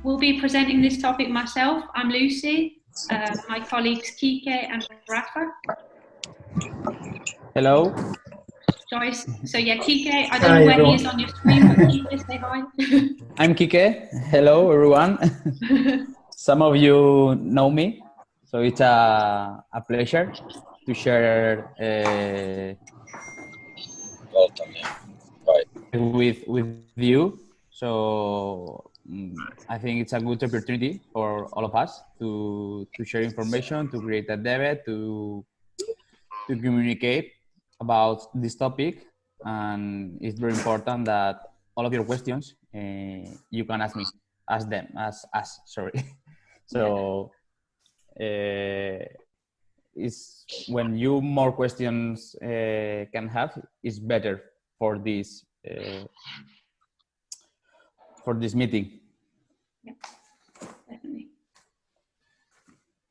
will be presenting this topic myself. I'm Lucy, my colleagues Kike and Rafa. Hello. Joyce. So yeah, Kike, I don't know where he is on your screen, but Kike, say hi. I'm Kike. Hello, everyone. Some of you know me, so it's a pleasure to share with you. So I think it's a good opportunity for all of us to share information, to create a debate, to communicate about this topic. And it's very important that all of your questions you can ask us. Sorry. So it's when you more questions can have, is better for this meeting. Yeah, definitely.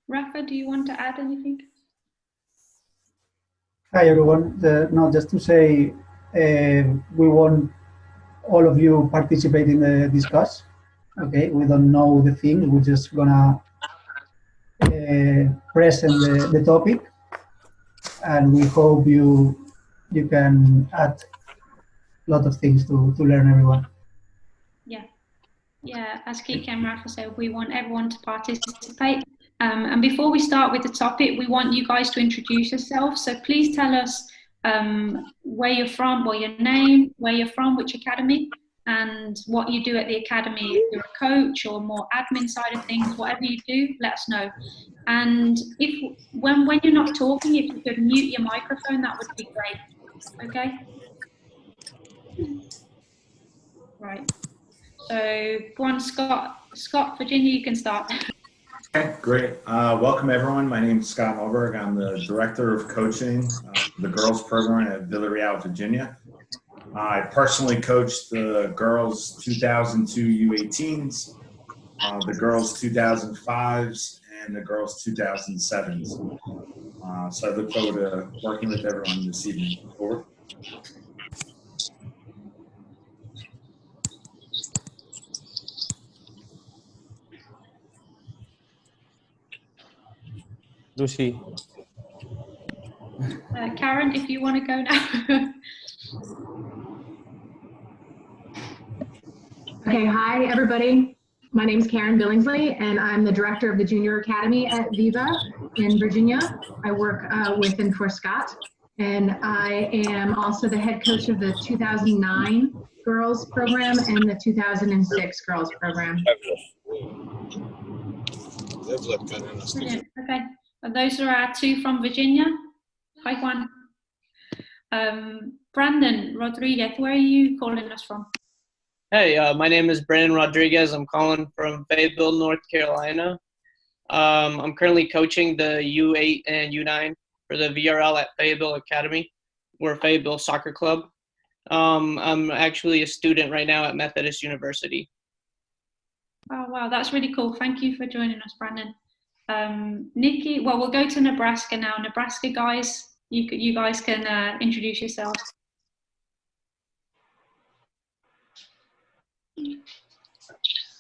Rafa, do you want to add anything? Hi everyone. No, just to say we want all of you participate in the discuss. Okay, we don't know the thing. We're just gonna present the topic, and we hope you can add a lot of things to learn, everyone. Yeah, as Kike and Rafa said, we want everyone to participate. And before we start with the topic, we want you guys to introduce yourselves. So please tell us where you're from, what your name, where you're from, which academy, and what you do at the academy. If you're a coach or more admin side of things, whatever you do, let us know. And if when you're not talking, if you could mute your microphone, that would be great. Okay? Right. So go on, Scott, Virginia, you can start. Okay, great. Welcome everyone. My name is Scott Alberg. I'm the Director of Coaching, the girls program at Villarreal, Virginia. I personally coached the girls 2002 U18s, the girls 2005s, and the girls 2007s. So I look forward to working with everyone this evening. Over. Lucy. Karen, if you want to go now. Okay, hi everybody. My name is Karen Billingsley and I'm the director of the Junior Academy at Viva in Virginia. I work with and for Scott, and I am also the head coach of the 2009 girls program and the 2006 girls program. Brilliant. Okay, and those are our two from Virginia. Hi Juan. Brandon Rodriguez, where are you calling us from? Hey, my name is Brandon Rodriguez. I'm calling from Fayetteville, North Carolina. I'm currently coaching the U8 and U9 for the VRL at Fayetteville Academy. We're a Fayetteville soccer club. I'm actually a student right now at Methodist University. Oh, wow, that's really cool. Thank you for joining us, Brandon. Nikki, well, we'll go to Nebraska now. Nebraska guys, you guys can introduce yourselves.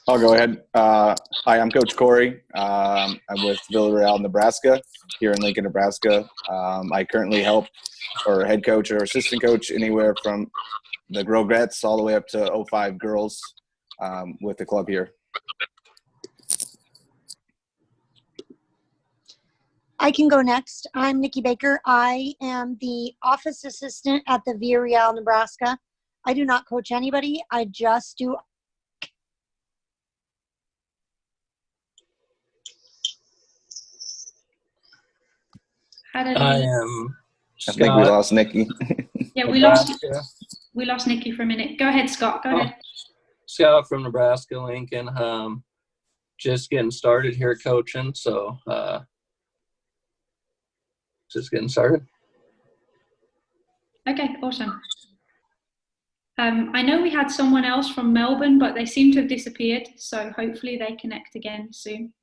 I'll go ahead. Hi, I'm Coach Corey. I'm with Villarreal, Nebraska, here in Lincoln, Nebraska. I currently help or head coach or assistant coach anywhere from the Grovettes all the way up to 05 girls with the club here. I can go next. I'm Nikki Baker. I am the office assistant at the Villarreal, Nebraska. I do not coach anybody. I just do. I am Scott. I think we lost Nikki. Yeah, we lost Nikki for a minute. Go ahead, Scott. Go ahead. Scott from Nebraska, Lincoln. Just getting started here coaching, so just getting started. Okay, awesome. I know we had someone else from Melbourne, but they seem to have disappeared, so hopefully they connect again soon.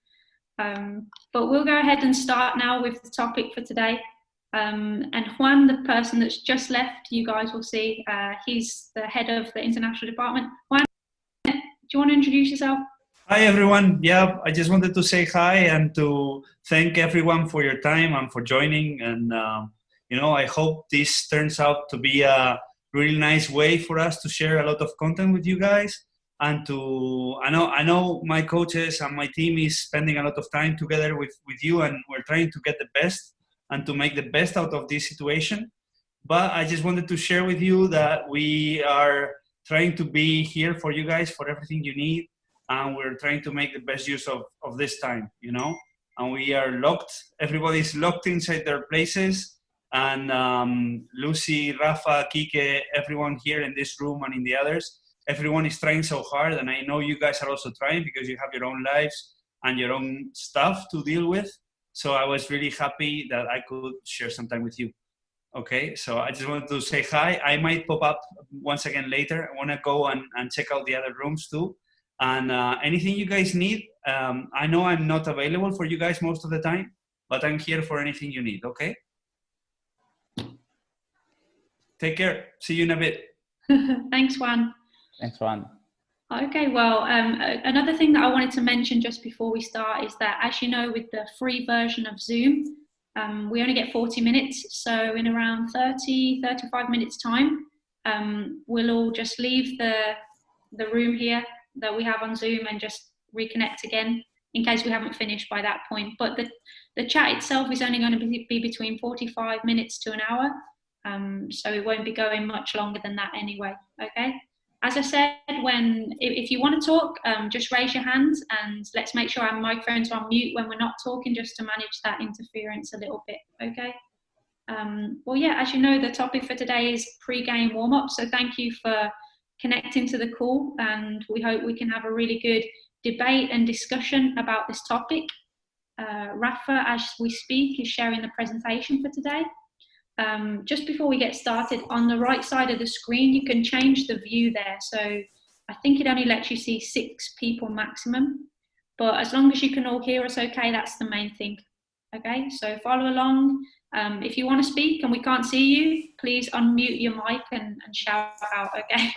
But we'll go ahead and start now with the topic for today. And Juan, the person that's just left, you guys will see, he's the head of the international department. Juan, do you want to introduce yourself? Hi, everyone. Yeah, I just wanted to say hi and to thank everyone for your time and for joining. And, I hope this turns out to be a really nice way for us to share a lot of content with you guys. And I know my coaches and my team is spending a lot of time together with you, and we're trying to get the best and to make the best out of this situation. But I just wanted to share with you that we are trying to be here for you guys for everything you need. And we're trying to make the best use of this time, and we are locked. Everybody's locked inside their places. And Lucy, Rafa, Kike, everyone here in this room and in the others, everyone is trying so hard. And I know you guys are also trying because you have your own lives and your own stuff to deal with. So I was really happy that I could share some time with you. Okay, so I just wanted to say hi. I might pop up once again later. I want to go and check out the other rooms too. And anything you guys need, I know I'm not available for you guys most of the time, but I'm here for anything you need, okay? Take care. See you in a bit. Thanks, Juan. Thanks, Juan. Okay, well, another thing that I wanted to mention just before we start is that, as you know, with the free version of Zoom, we only get 40 minutes. So in around 35 minutes time, we'll all just leave the room here that we have on Zoom and just reconnect again in case we haven't finished by that point. But the chat itself is only going to be between 45 minutes to an hour. So it won't be going much longer than that anyway, okay? As I said, if you want to talk, just raise your hands and let's make sure our microphones are on mute when we're not talking, just to manage that interference a little bit, okay? Well, yeah, as you know, the topic for today is pre-game warm-up. So thank you for connecting to the call, and we hope we can have a really good debate and discussion about this topic. Rafa, as we speak, is sharing the presentation for today. Just before we get started, on the right side of the screen, you can change the view there. So I think it only lets you see 6 people maximum, but as long as you can all hear us okay, that's the main thing. Okay, so follow along. If you want to speak and we can't see you, please unmute your mic and shout out, okay?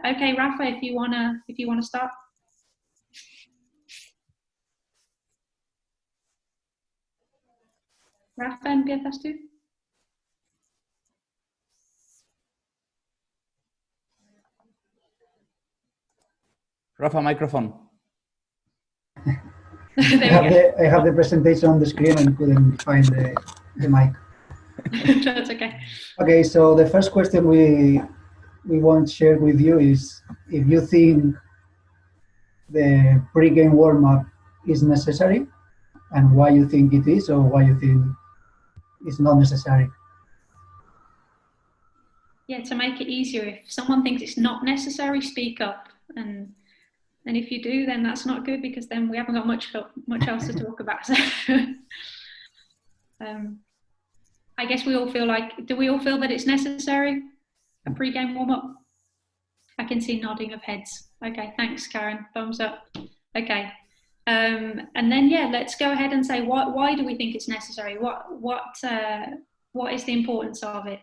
Okay, Rafa, if you wanna start. Rafa, empiezas tú. Rafa, microphone. I have the presentation on the screen and couldn't find the mic. That's okay. Okay, so the first question we want to share with you is if you think the pre-game warm-up is necessary and why you think it is, or why you think it's not necessary. Yeah, to make it easier, if someone thinks it's not necessary, speak up. And if you do, then that's not good, because then we haven't got much else to talk about. So, I guess we all feel like, do we all feel that it's necessary, a pre-game warm-up? I can see nodding of heads. Okay, thanks, Karen. Thumbs up. Okay. And then, yeah, let's go ahead and say, why do we think it's necessary? What is the importance of it?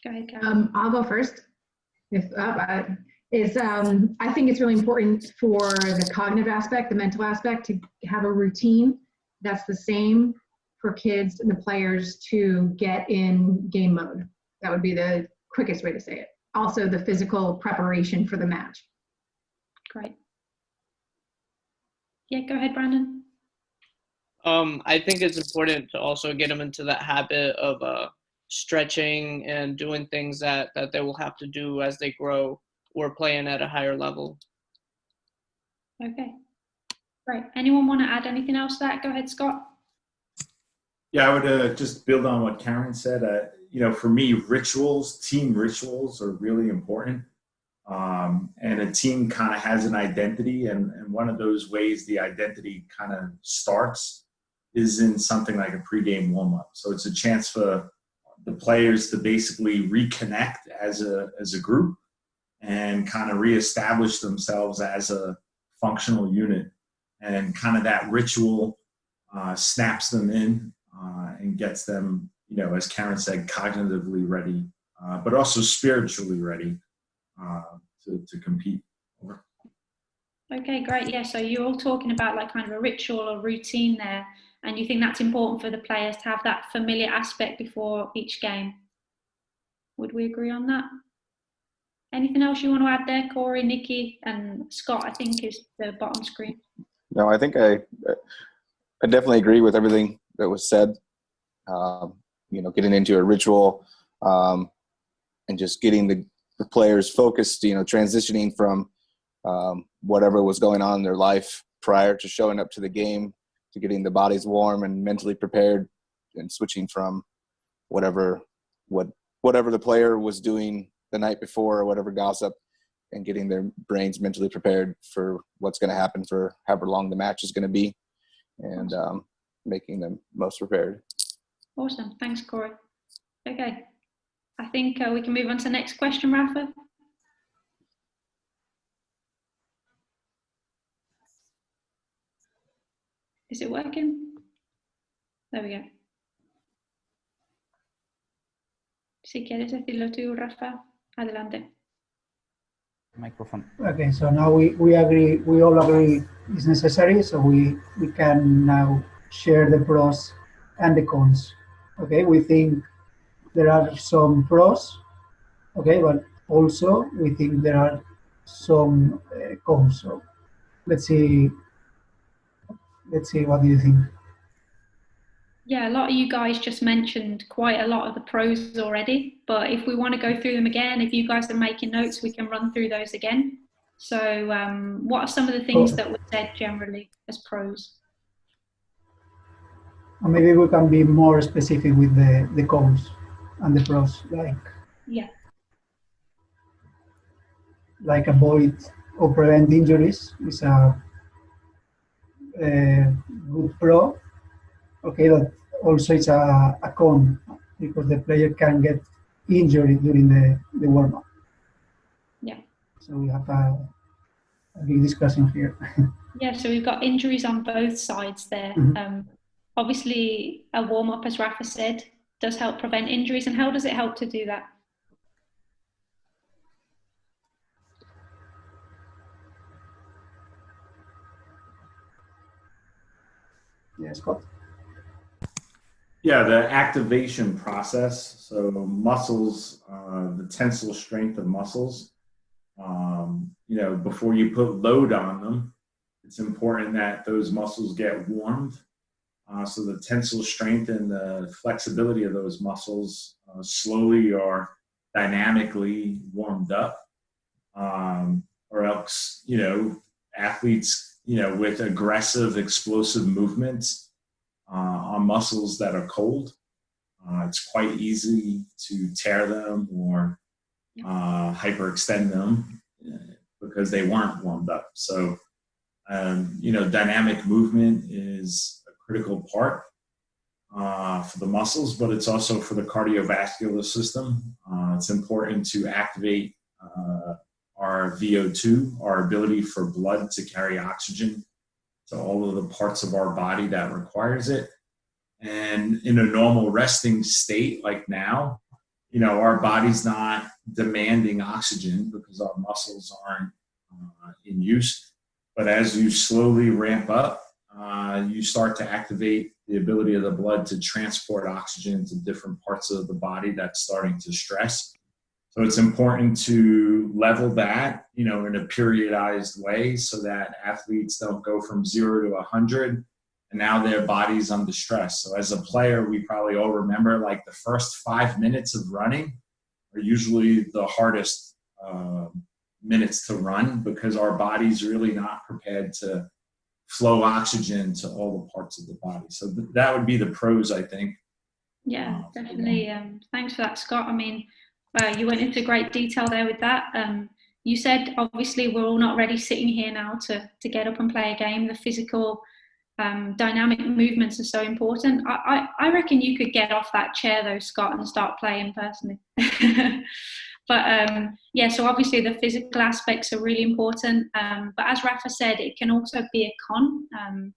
Go ahead, Karen. I'll go first. I think it's really important for the cognitive aspect, the mental aspect, to have a routine that's the same for kids and the players to get in game mode. That would be the quickest way to say it. Also, the physical preparation for the match. Great. Yeah, go ahead, Brandon. I think it's important to also get them into that habit of stretching and doing things that they will have to do as they grow or playing at a higher level. Okay, great. Anyone want to add anything else to that? Go ahead, Scott. Yeah, I would just build on what Karen said. For me, team rituals are really important. And a team kind of has an identity, and one of those ways the identity kind of starts is in something like a pregame warm-up. So it's a chance for the players to basically reconnect as a group and kind of reestablish themselves as a functional unit. And kind of that ritual snaps them in and gets them, as Karen said, cognitively ready but also spiritually ready to compete. Okay, great. Yeah, so you're all talking about like kind of a ritual or routine there, and you think that's important for the players to have that familiar aspect before each game. Would we agree on that? Anything else you want to add there, Corey, Nikki, and Scott? I think is the bottom screen. No, I think I definitely agree with everything that was said. Getting into a ritual and just getting the players focused, transitioning from whatever was going on in their life prior to showing up to the game, to getting the bodies warm and mentally prepared, and switching from whatever the player was doing the night before or whatever gossip, and getting their brains mentally prepared for what's going to happen for however long the match is going to be, and making them most prepared. Awesome. Thanks, Corey. Okay. I think we can move on to the next question, Rafa. Is it working? There we go. Si quieres decirlo tú, Rafa, adelante. Microphone. Okay, so now we all agree it's necessary, so we can now share the pros and the cons. Okay, we think there are some pros, okay, but also we think there are some cons. So let's see what do you think? Yeah, a lot of you guys just mentioned quite a lot of the pros already, but if we want to go through them again, if you guys are making notes, we can run through those again. So what are some of the things that were said generally as pros? Maybe we can be more specific with the cons and the pros, like avoid or prevent injuries is a good pro. Okay, but also it's a con because the player can get injured during the warm-up. Yeah. So we have a big discussion here. Yeah, so we've got injuries on both sides there. Obviously, a warm-up, as Rafa said, does help prevent injuries. And how does it help to do that? Yes, Scott? Yeah, the activation process. So muscles, the tensile strength of muscles, before you put load on them, it's important that those muscles get warmed. So the tensile strength and the flexibility of those muscles slowly or dynamically warmed up, or else, athletes, with aggressive, explosive movements on muscles that are cold, it's quite easy to tear them or hyperextend them because they weren't warmed up. So, dynamic movement is a critical part for the muscles, but it's also for the cardiovascular system. It's important to activate our VO2, our ability for blood to carry oxygen to all of the parts of our body that requires it. And in a normal resting state like now, our body's not demanding oxygen because our muscles aren't in use. But as you slowly ramp up, you start to activate the ability of the blood to transport oxygen to different parts of the body that's starting to stress. So it's important to level that, in a periodized way so that athletes don't go from 0 to 100 and now their body's under stress. So as a player, we probably all remember like the first 5 minutes of running are usually the hardest minutes to run because our body's really not prepared to flow oxygen to all the parts of the body. So that would be the pros, I think. Yeah, definitely. Thanks for that, Scott. I mean, you went into great detail there with that. You said, obviously, we're all not ready sitting here now to get up and play a game. The physical dynamic movements are so important. I reckon you could get off that chair, though, Scott, and start playing personally. But so obviously the physical aspects are really important. But as Rafa said, it can also be a con.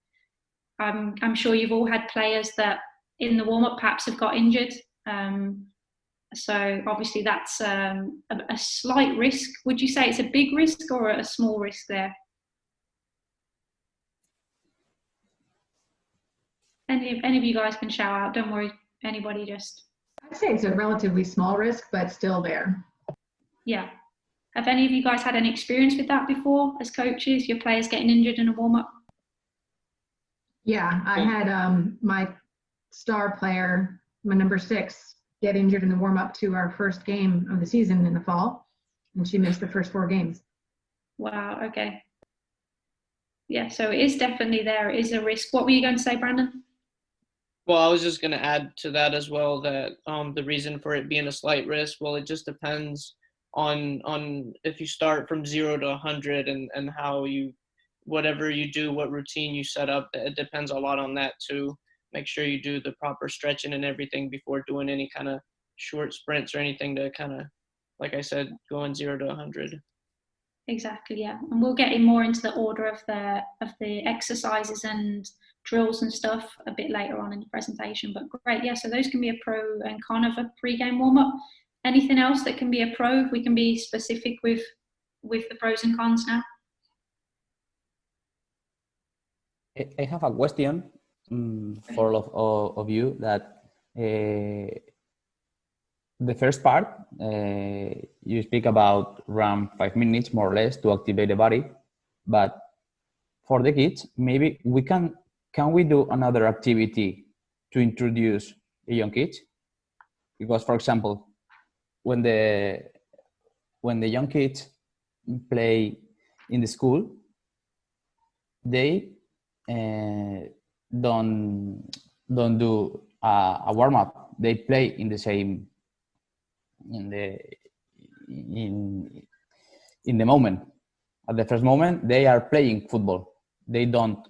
I'm sure you've all had players that in the warm-up perhaps have got injured. So obviously that's a slight risk. Would you say it's a big risk or a small risk there? Any of you guys can shout out, don't worry, anybody just. I'd say it's a relatively small risk, but still there. Yeah. Have any of you guys had any experience with that before as coaches, your players getting injured in a warm-up? Yeah, I had my star player, my number 6, get injured in the warm-up to our first game of the season in the fall, and she missed the first 4 games. Wow, okay. Yeah, so it is definitely there. It is a risk. What were you going to say, Brandon? Well, I was just going to add to that as well that the reason for it being a slight risk, well, it just depends on if you start from 0 to 100 and how you, whatever you do, what routine you set up, it depends a lot on that too. Make sure you do the proper stretching and everything before doing any kind of short sprints or anything to kind of, like I said, going 0 to 100. Exactly, yeah. And we'll get in more into the order of the exercises and drills and stuff a bit later on in the presentation. But great, yeah, so those can be a pro and con of a pre-game warm-up. Anything else that can be a pro? We can be specific with the pros and cons now. I have a question for all of you that the first part, you speak about around 5 minutes more or less to activate the body, but for the kids, maybe we can we do another activity to introduce the young kids? Because, for example, when the young kids play in the school, they don't do a warm up. They play in the same in the moment. At the first moment, they are playing football. They don't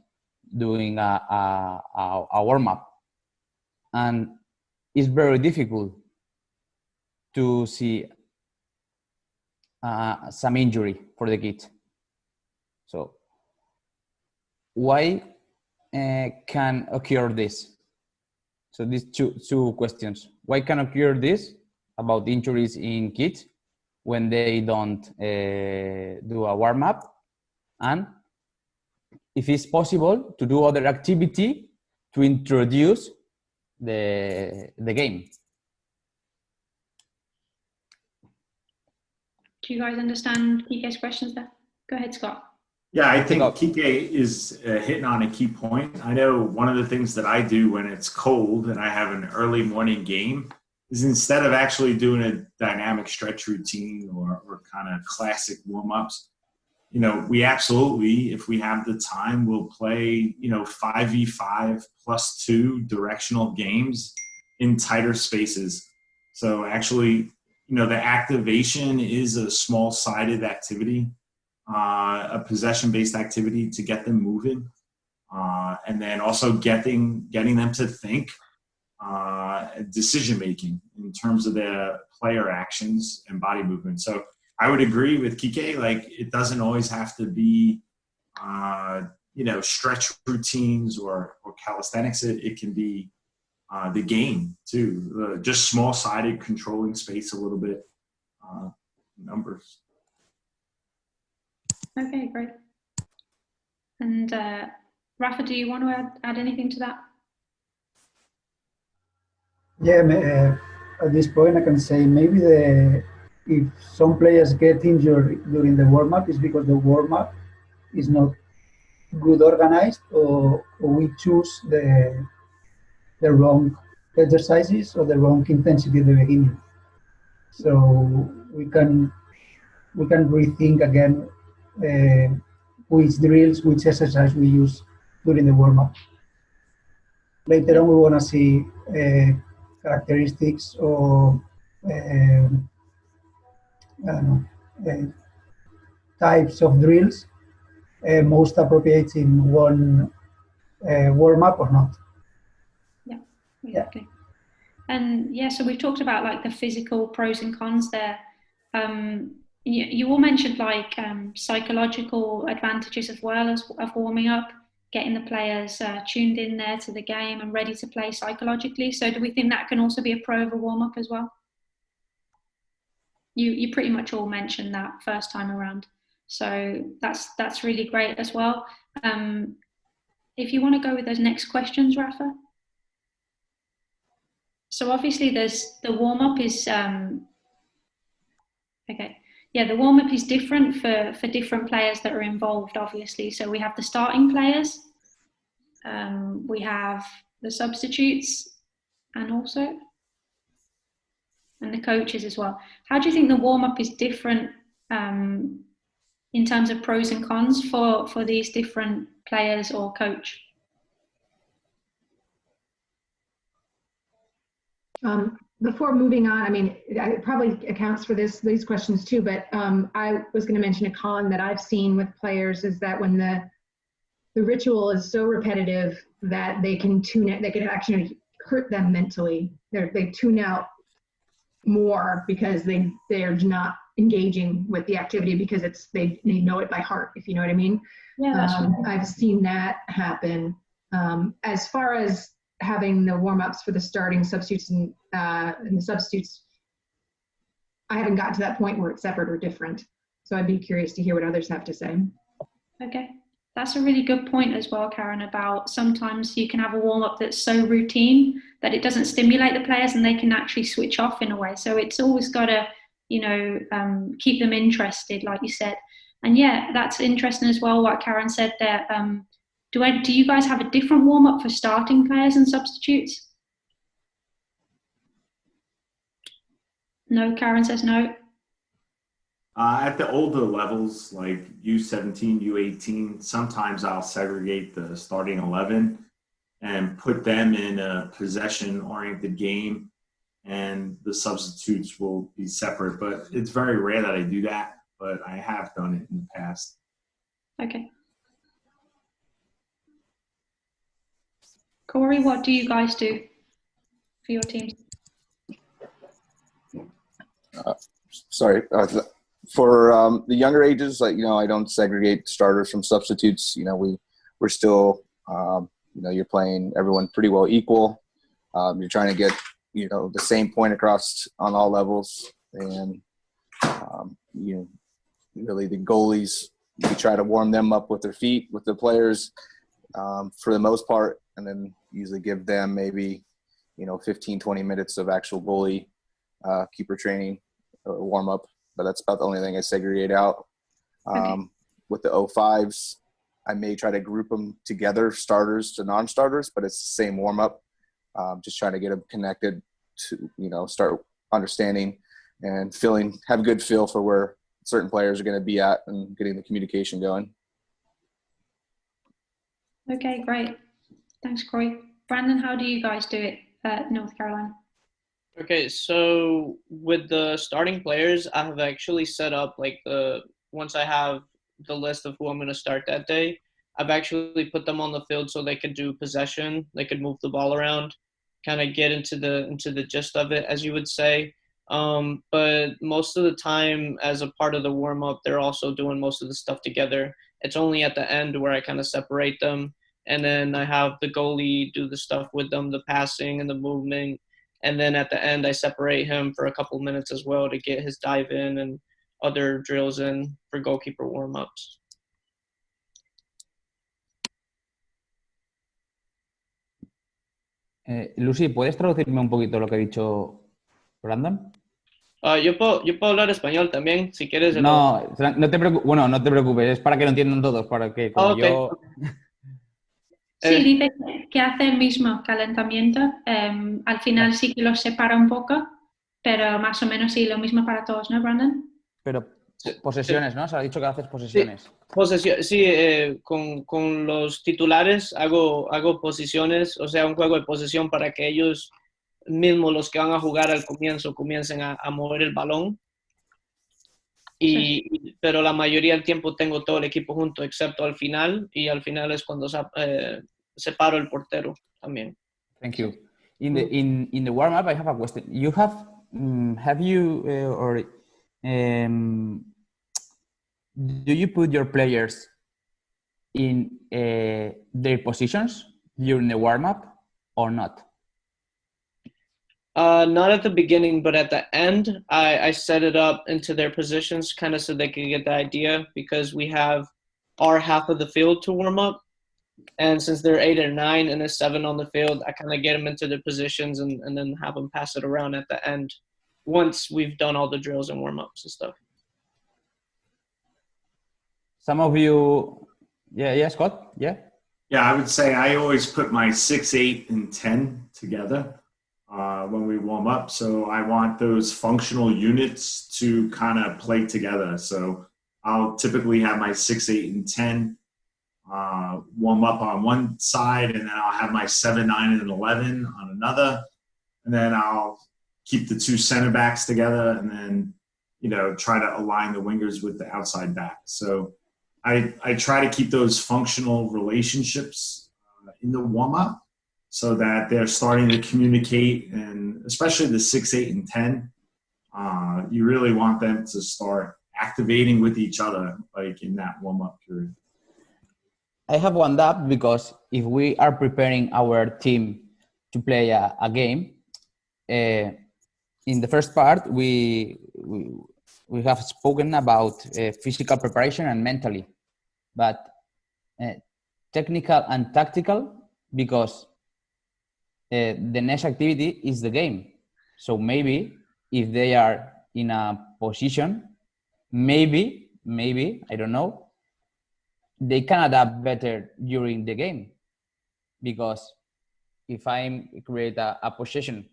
doing a warm up, and it's very difficult to see some injury for the kids. So why can occur this? So these two questions. Why can occur this about injuries in kids when they don't do a warm-up? And if it's possible to do other activity to introduce the game. Do you guys understand Kike's questions there? Go ahead, Scott. Yeah, I think Kike is hitting on a key point. I know one of the things that I do when it's cold and I have an early morning game is instead of actually doing a dynamic stretch routine or kind of classic warm-ups, you know, we absolutely, if we have the time, we'll play, you know, 5v5 plus 2 directional games in tighter spaces. So actually, you know, the activation is a small-sided activity, a possession-based activity to get them moving, and then also getting them to think, decision-making in terms of their player actions and body movement. So I would agree with Kike, like it doesn't always have to be, you know, stretch routines or calisthenics. It can be the game too, just small-sided, controlling space a little bit, numbers. Okay, great. And Rafa, do you want to add anything to that? Yeah, at this point I can say maybe if some players get injured during the warm-up, is because the warm-up is not good organized, or we choose the wrong exercises or the wrong intensity at the beginning. So we can rethink again which drills, which exercise we use during the warm-up. Later on, we want to see characteristics or types of drills most appropriate in one warm-up or not. Yeah, exactly. And yeah, so we've talked about like the physical pros and cons there. You all mentioned like psychological advantages as well as of warming up, getting the players tuned in there to the game and ready to play psychologically. So do we think that can also be a pro of a warm-up as well? you pretty much all mentioned that first time around. So that's really great as well. If you want to go with those next questions, Rafa. So obviously there's the warm-up is okay. Yeah, the warm-up is different for different players that are involved, obviously. So we have the starting players, we have the substitutes, and the coaches as well. How do you think the warm-up is different in terms of pros and cons for these different players or coach? Before moving on, I mean, it probably accounts for these questions too, but I was going to mention a con that I've seen with players is that when the ritual is so repetitive that they can tune it, they can actually hurt them mentally. They tune out more because they're not engaging with the activity because they know it by heart, if you know what I mean. Yeah, that's right. I've seen that happen. As far as having the warm-ups for the starting substitutes and the substitutes, I haven't gotten to that point where it's separate or different. So I'd be curious to hear what others have to say. Okay. That's a really good point as well, Karen, about sometimes you can have a warm-up that's so routine that it doesn't stimulate the players and they can actually switch off in a way. So it's always got to, keep them interested, like you said. And yeah, that's interesting as well, what Karen said there. Do you guys have a different warm-up for starting players and substitutes? No, Karen says no. At the older levels, like U17, U18, sometimes I'll segregate the starting 11 and put them in a possession-oriented game, and the substitutes will be separate. But it's very rare that I do that, but I have done it in the past. Okay. Corey, what do you guys do for your teams? For the younger ages, I don't segregate starters from substitutes. We're still, you're playing everyone pretty well equal. You're trying to get, the same point across on all levels. And, really the goalies, you try to warm them up with their feet, with the players for the most part, and then usually give them maybe, 15, 20 minutes of actual goalie keeper training or warm up. But that's about the only thing I segregate out. Okay. With the 05s, I may try to group them together, starters to non-starters, but it's the same warm-up. Just trying to get them connected to, start understanding and have a good feel for where certain players are going to be at and getting the communication going. Okay, great. Thanks, Corey. Brandon, how do you guys do it at North Carolina? Okay, so with the starting players, I have actually set up once I have the list of who I'm going to start that day, I've actually put them on the field so they could do possession, they could move the ball around, kind of get into the gist of it, as you would say. But most of the time, as a part of the warm-up, they're also doing most of the stuff together. It's only at the end where I kind of separate them, and then I have the goalie do the stuff with them, the passing and the movement. And then at the end, I separate him for a couple minutes as well to get his dive in and other drills in for goalkeeper warm-ups. Lucy, ¿puedes traducirme un poquito lo que ha dicho Brandon? Yo puedo hablar español también, si quieres. No te preocupes, es para que lo entiendan todos, para que como okay. yo... Sí, dice que hace el mismo calentamiento. Al final sí que los separa un poco, pero más o menos sí, lo mismo para todos, ¿no, Brandon? Pero posesiones, ¿no? Se ha dicho que haces posesiones. Sí, con los titulares hago posiciones, o sea, un juego de posesión para que ellos mismos, los que van a jugar al comienzo, comiencen a mover el balón. Pero la mayoría del tiempo tengo todo el equipo junto, excepto al final, y al final es cuando separo el portero también. Thank you. In the warm-up, I have a question. You do you put your players in their positions during the warm-up or not? Not at the beginning, but at the end, I set it up into their positions kind of so they can get the idea, because we have our half of the field to warm up. And since they're 8 or 9 and there's 7 on the field, I kind of get them into their positions and then have them pass it around at the end once we've done all the drills and warm-ups and stuff. Some of you, yeah, Scott, yeah? Yeah, I would say I always put my 6, 8, and 10 together when we warm up. So I want those functional units to kind of play together. So I'll typically have my 6, 8, and 10 warm up on one side, and then I'll have my 7, 9, and 11 on another. And then I'll keep the 2 center backs together, and then, try to align the wingers with the outside back. So I try to keep those functional relationships in the warm-up so that they're starting to communicate, and especially the 6, 8, and 10, you really want them to start activating with each other, like in that warm-up period. I have one up because if we are preparing our team to play a game, in the first part, we have spoken about physical preparation and mentally, but technical and tactical, because the next activity is the game. So maybe if they are in a position, maybe, I don't know, they can adapt better during the game. Because if I create a possession,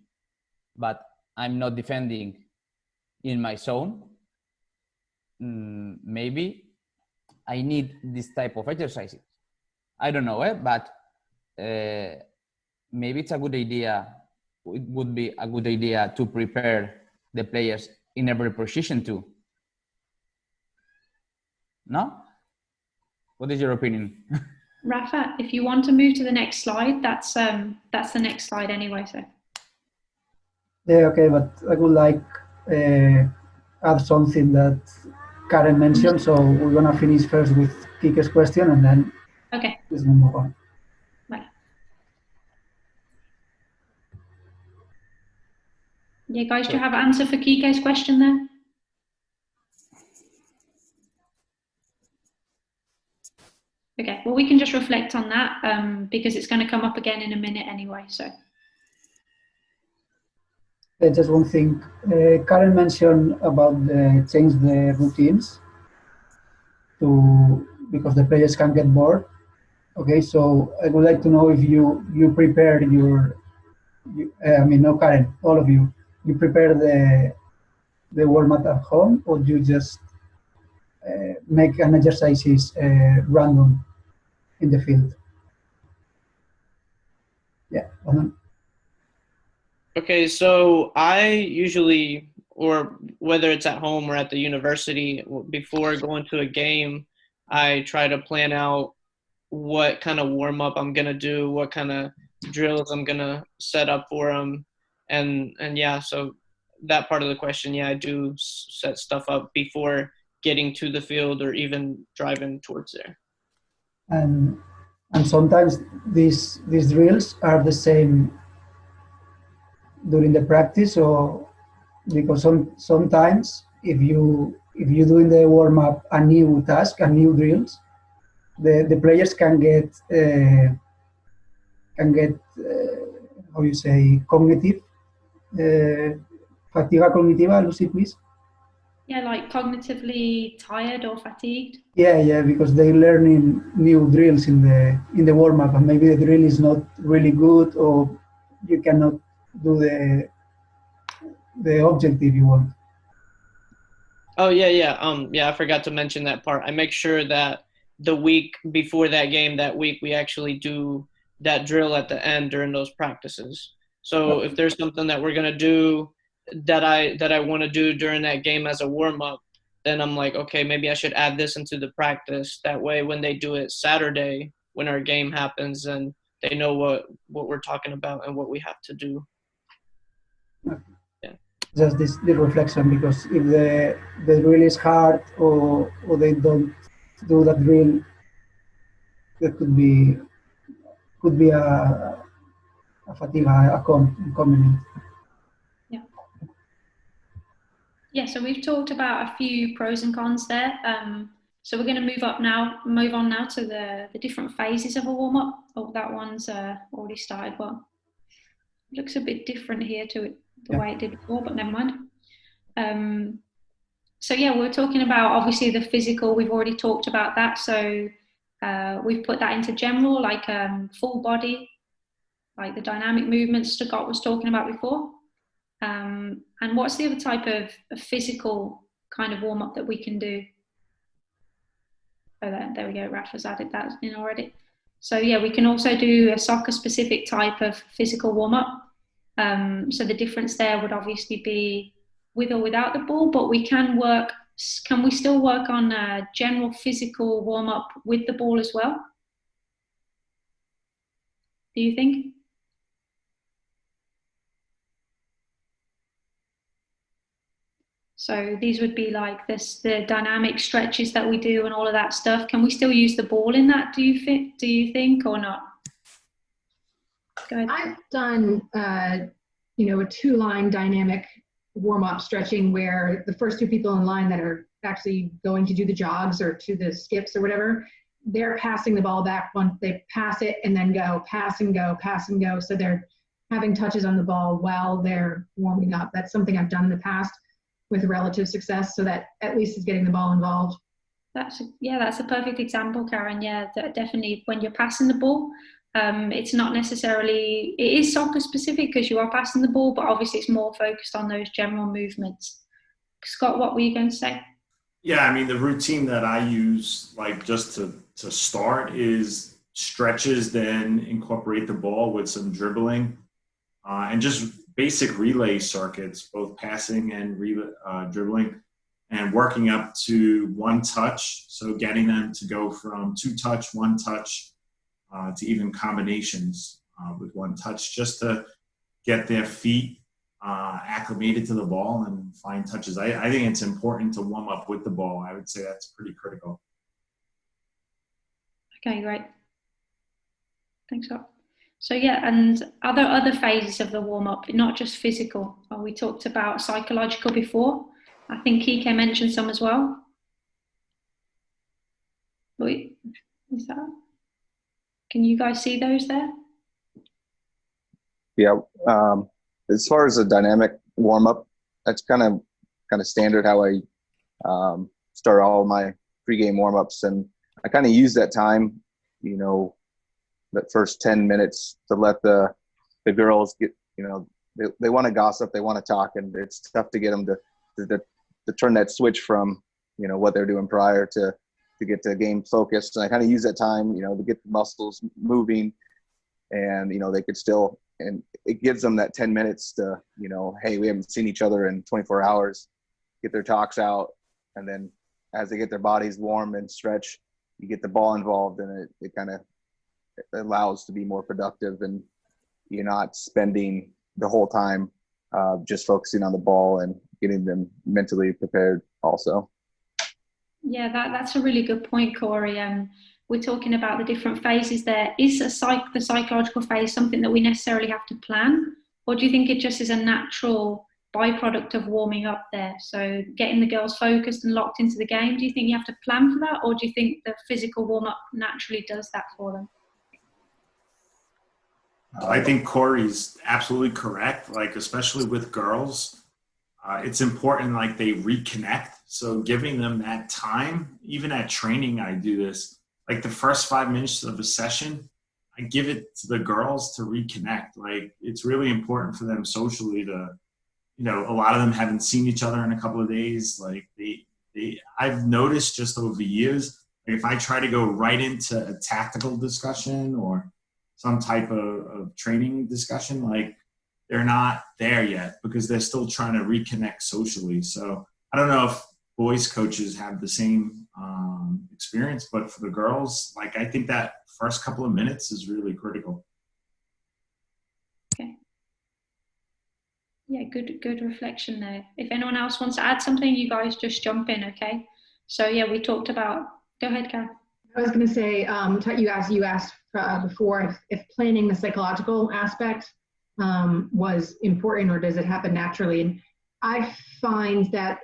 but I'm not defending in my zone, maybe I need this type of exercises. I don't know, but maybe it's a good idea. It would be a good idea to prepare the players in every position too. No? What is your opinion? Rafa, if you want to move to the next slide, that's the next slide anyway. So. Yeah, okay, but I would like add something that Karen mentioned. So we're gonna finish first with Kike's question, and then let's move on. Right. Yeah, guys, do you have an answer for Kike's question there? Okay, well, we can just reflect on that because it's going to come up again in a minute anyway. So. Just one thing, Karen mentioned about change the routines because the players can get bored. Okay, so I would like to know if you prepared no, Karen, all of you prepare the warm-up at home, or you just make an exercises random in the field? Yeah. Okay, so I usually, or whether it's at home or at the university, before going to a game, I try to plan out what kind of warm-up I'm going to do, what kind of drills I'm going to set up for them. And yeah, so that part of the question, yeah, I do set stuff up before getting to the field or even driving towards there. And sometimes these drills are the same during the practice, or because sometimes if you do in the warm-up a new task, a new drills, the players can get how you say, cognitive fatiga cognitiva, Lucy, please. Yeah, like cognitively tired or fatigued. Yeah, because they're learning new drills in the warm-up, and maybe the drill is not really good, or you cannot do the objective you want. Oh yeah. I forgot to mention that part. I make sure that the week before that game, that week, we actually do that drill at the end during those practices. So if there's something that we're gonna do that I want to do during that game as a warm-up, then I'm like, okay, maybe I should add this into the practice. That way, when they do it Saturday, when our game happens, and they know what we're talking about and what we have to do. Yeah. Just the reflection, because if the drill is hard or they don't do that drill, that could be a fatigue, a inconvenience. Yeah, so we've talked about a few pros and cons there. So we're going to move on now to the different phases of a warm-up. Oh, that one's already started. Well, it looks a bit different here to the way it did before, but never mind. So yeah, we're talking about obviously the physical. We've already talked about that. So we've put that into general, like full body, like the dynamic movements Scott was talking about before. And what's the other type of physical kind of warm-up that we can do? Oh, there we go. Rafa's added that in already. So yeah, we can also do a soccer-specific type of physical warm-up. So the difference there would obviously be with or without the ball, but we can we still work on a general physical warm-up with the ball as well? Do you think? So these would be like the dynamic stretches that we do and all of that stuff. Can we still use the ball in that, do you think, or not? Go ahead. I've done, a two-line dynamic warm-up stretching where the first two people in line that are actually going to do the jogs or to the skips or whatever, they're passing the ball back once they pass it and then go, pass and go, pass and go. So they're having touches on the ball while they're warming up. That's something I've done in the past with relative success, so that at least is getting the ball involved. That's a perfect example, Karen. Yeah, definitely when you're passing the ball, it's not necessarily, it is soccer specific because you are passing the ball, but obviously it's more focused on those general movements. Scott, what were you going to say? Yeah, I mean, the routine that I use, like just to start, is stretches, then incorporate the ball with some dribbling, and just basic relay circuits, both passing and dribbling, and working up to one touch. So getting them to go from two touch, one touch, to even combinations with one touch, just to get their feet acclimated to the ball and find touches. I think it's important to warm up with the ball. I would say that's pretty critical. Okay, great. Thanks, Scott. So yeah, and other phases of the warm-up, not just physical. We talked about psychological before. I think Kike mentioned some as well. Wait, is that? Can you guys see those there? Yeah. As far as a dynamic warm-up, that's kind of standard how I start all my pregame warm-ups, and I kind of use that time, that first 10 minutes to let the girls get, they want to gossip, they want to talk, and it's tough to get them to turn that switch from, what they're doing prior to get the game focused. And I kind of use that time, to get the muscles moving, and, they could still, and it gives them that 10 minutes to, hey, we haven't seen each other in 24 hours, get their talks out. And then as they get their bodies warm and stretch, you get the ball involved, and it kind of allows to be more productive, and you're not spending the whole time just focusing on the ball and getting them mentally prepared also. Yeah, that's a really good point, Corey. We're talking about the different phases there. Is the psychological phase something that we necessarily have to plan? Or do you think it just is a natural byproduct of warming up there? So getting the girls focused and locked into the game, do you think you have to plan for that? Or do you think the physical warm-up naturally does that for them? I think Corey's absolutely correct. Like, especially with girls, it's important, like, they reconnect. So giving them that time, even at training, I do this. Like the first 5 minutes of a session, I give it to the girls to reconnect. Like, it's really important for them socially to, a lot of them haven't seen each other in a couple of days. Like I've noticed just over the years, like if I try to go right into a tactical discussion or some type of training discussion, like they're not there yet because they're still trying to reconnect socially. So I don't know if boys coaches have the same experience, but for the girls, like I think that first couple of minutes is really critical. Okay. Yeah, good reflection there. If anyone else wants to add something, you guys just jump in, okay? So yeah, we talked about, go ahead, Karen. I was going to say, you asked before if planning the psychological aspect was important, or does it happen naturally? And I find that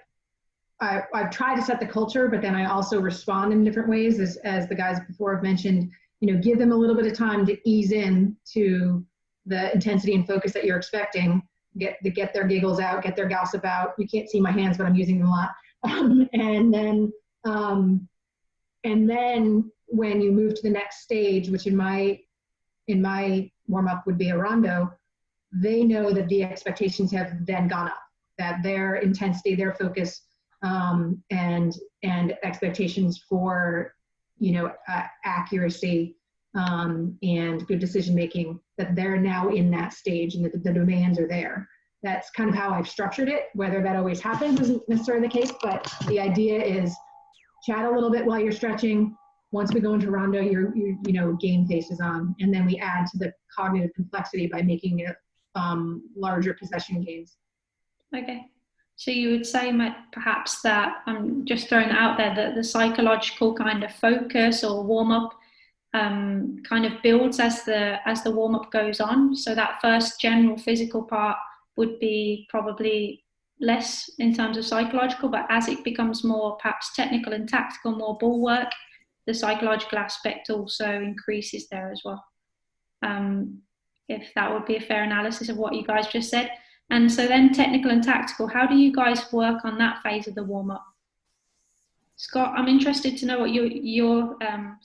I've tried to set the culture, but then I also respond in different ways, as the guys before have mentioned. Give them a little bit of time to ease in to the intensity and focus that you're expecting. Get their giggles out, get their gossip out. You can't see my hands, but I'm using them a lot. And then when you move to the next stage, which in my warm up would be a rondo, they know that the expectations have then gone up, that their intensity, their focus, and expectations for accuracy and good decision making, that they're now in that stage and that the demands are there. That's kind of how I've structured it. Whether that always happens isn't necessarily the case, but the idea is chat a little bit while you're stretching. Once we go into rondo, your game face is on, and then we add to the cognitive complexity by making it larger possession games. Okay. So you would say, perhaps, that I'm just throwing it out there, that the psychological kind of focus or warm up kind of builds as the warm up goes on. So that first general physical part would be probably less in terms of psychological, but as it becomes more perhaps technical and tactical, more ball work, the psychological aspect also increases there as well. If that would be a fair analysis of what you guys just said. And so then technical and tactical, how do you guys work on that phase of the warm-up? Scott, I'm interested to know what you're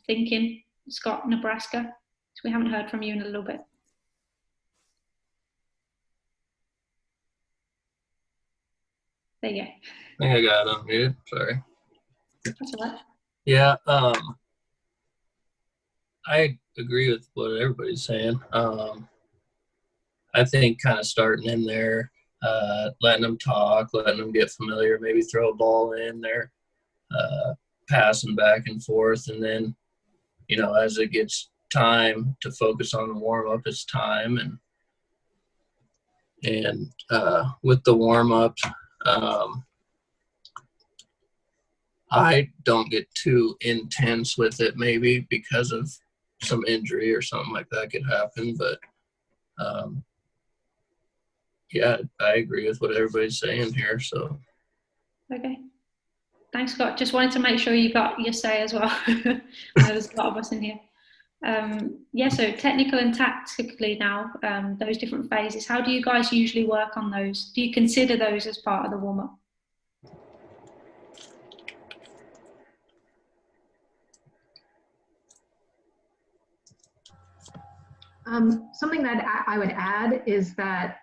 thinking, Scott, Nebraska, because we haven't heard from you in a little bit. There you go. I think I got it unmuted, sorry. That's all right. Yeah, I agree with what everybody's saying. I think kind of starting in there, letting them talk, letting them get familiar, maybe throw a ball in there, passing back and forth. And then, as it gets time to focus on the warm-up, it's time. And with the warm-ups, I don't get too intense with it, maybe because of some injury or something like that could happen. But yeah, I agree with what everybody's saying here. So okay, thanks, Scott. Just wanted to make sure you got your say as well. I know there's a lot of us in here. Yeah, so technical and tactically now, those different phases, how do you guys usually work on those? Do you consider those as part of the warm-up? Something that I would add is that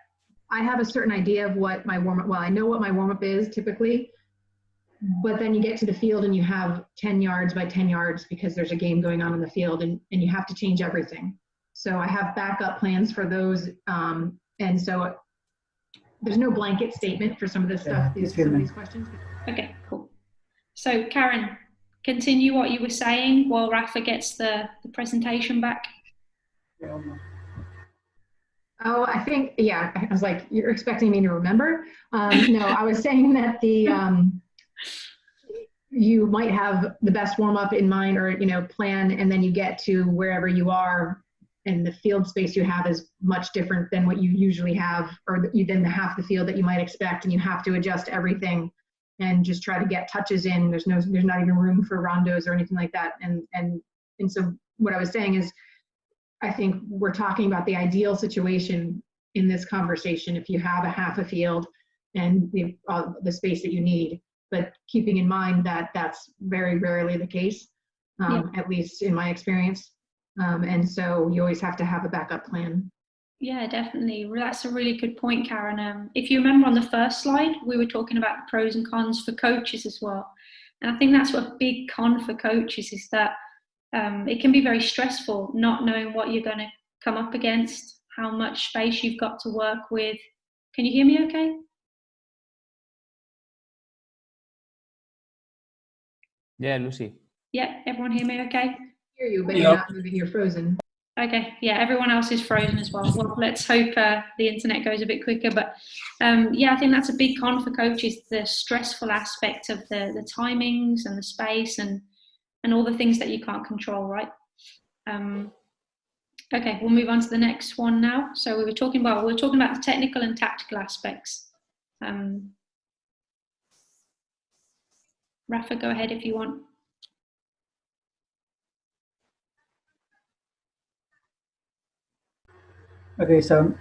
I have a certain idea of what my warm-up, well, I know what my warm-up is typically, but then you get to the field and you have 10 yards by 10 yards because there's a game going on in the field, and you have to change everything. So I have backup plans for those. And so there's no blanket statement for some of this stuff, some of these questions. Okay, cool. So Karen, continue what you were saying while Rafa gets the presentation back. Oh, I think, yeah, I was like, you're expecting me to remember? No, I was saying that you might have the best warm-up in mind or, plan, and then you get to wherever you are and the field space you have is much different than what you usually have, or than the half the field that you might expect, and you have to adjust everything and just try to get touches in. There's not even room for rondos or anything like that. And so what I was saying is, I think we're talking about the ideal situation in this conversation if you have a half a field and the space that you need, but keeping in mind that that's very rarely the case, at least in my experience. And so you always have to have a backup plan. Yeah, definitely. That's a really good point, Karen. If you remember on the first slide, we were talking about the pros and cons for coaches as well. And I think that's what a big con for coaches is that it can be very stressful not knowing what you're going to come up against, how much space you've got to work with. Can you hear me okay? Yeah, Lucy. Yeah, everyone hear me okay? I hear you, but you're not moving, you're frozen. Okay, yeah, everyone else is frozen as well. Well, let's hope the internet goes a bit quicker. But yeah, I think that's a big con for coaches, the stressful aspect of the timings and the space and all the things that you can't control, right? Okay, we'll move on to the next one now. So we were talking about the technical and tactical aspects. Rafa, go ahead if you want. Okay, so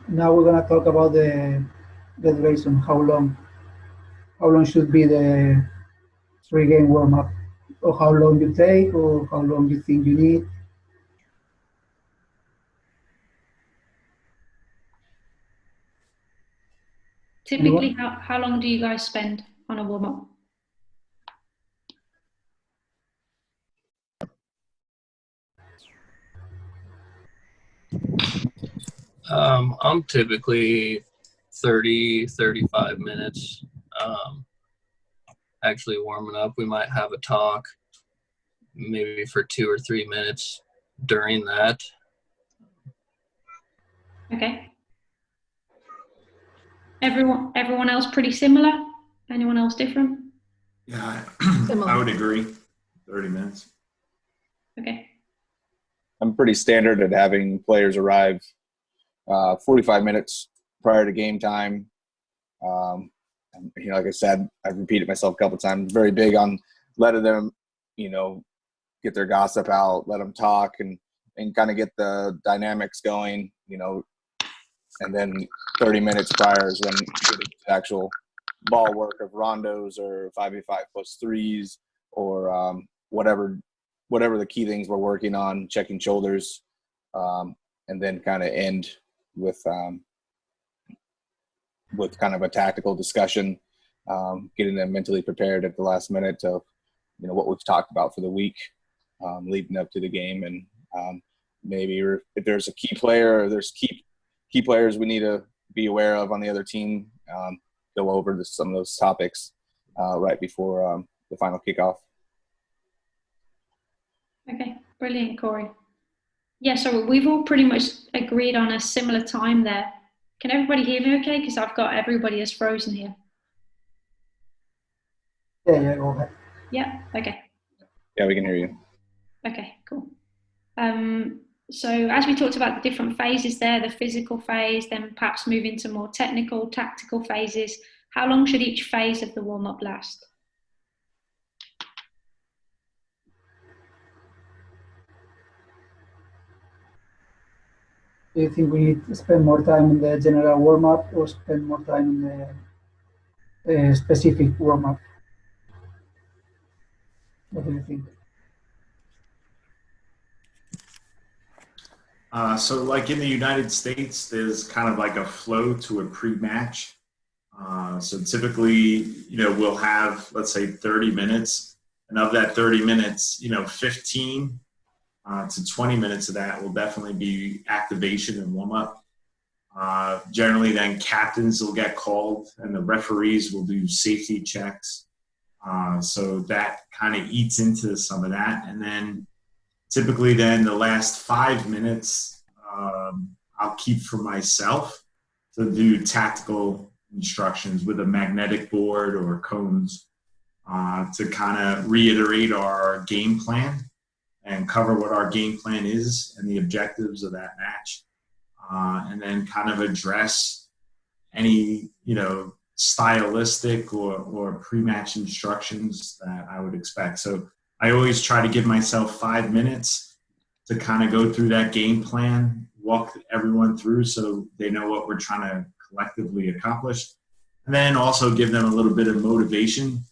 now we're gonna talk about the duration. How long should be the pre-game warm-up, or how long you take, or how long you think you need? Typically, how long do you guys spend on a warm-up? I'm typically 30, 35 minutes. Actually warming up. We might have a talk maybe for 2 or 3 minutes during that. Okay. Everyone else pretty similar? Anyone else different? Yeah, Similar. I would agree. 30 minutes. Okay. I'm pretty standard at having players arrive 45 minutes prior to game time. Like I said, I've repeated myself a couple of times. Very big on letting them, get their gossip out, let them talk, and kind of get the dynamics going. And then 30 minutes prior is when we get the actual ball work of rondos or 5v5 plus threes or whatever the key things we're working on, checking shoulders, and then kind of end with kind of a tactical discussion, getting them mentally prepared at the last minute to, what we've talked about for the week, leading up to the game. And maybe if there's a key player or there's key players we need to be aware of on the other team, go over some of those topics right before the final kickoff. Okay, brilliant, Corey. Yeah, so we've all pretty much agreed on a similar time there. Can everybody hear me okay? Because I've got everybody as frozen here. Yeah, go ahead. Yeah, okay. Yeah, we can hear you. Okay, cool. So as we talked about the different phases there, the physical phase, then perhaps move into more technical, tactical phases, how long should each phase of the warm-up last? Do you think we need to spend more time in the general warm-up or spend more time in the specific warm-up? What do you think? So like in the United States, there's kind of like a flow to a pre-match. So typically, we'll have, let's say 30 minutes, and of that 30 minutes, 15 to 20 minutes of that will definitely be activation and warm-up. Generally then captains will get called and the referees will do safety checks. So that kind of eats into some of that. And then typically then the last 5 minutes, I'll keep for myself to do tactical instructions with a magnetic board or cones to kind of reiterate our game plan and cover what our game plan is and the objectives of that match. And then kind of address any, stylistic or pre-match instructions that I would expect. So I always try to give myself 5 minutes to kind of go through that game plan, walk everyone through so they know what we're trying to collectively accomplish, and then also give them a little bit of motivation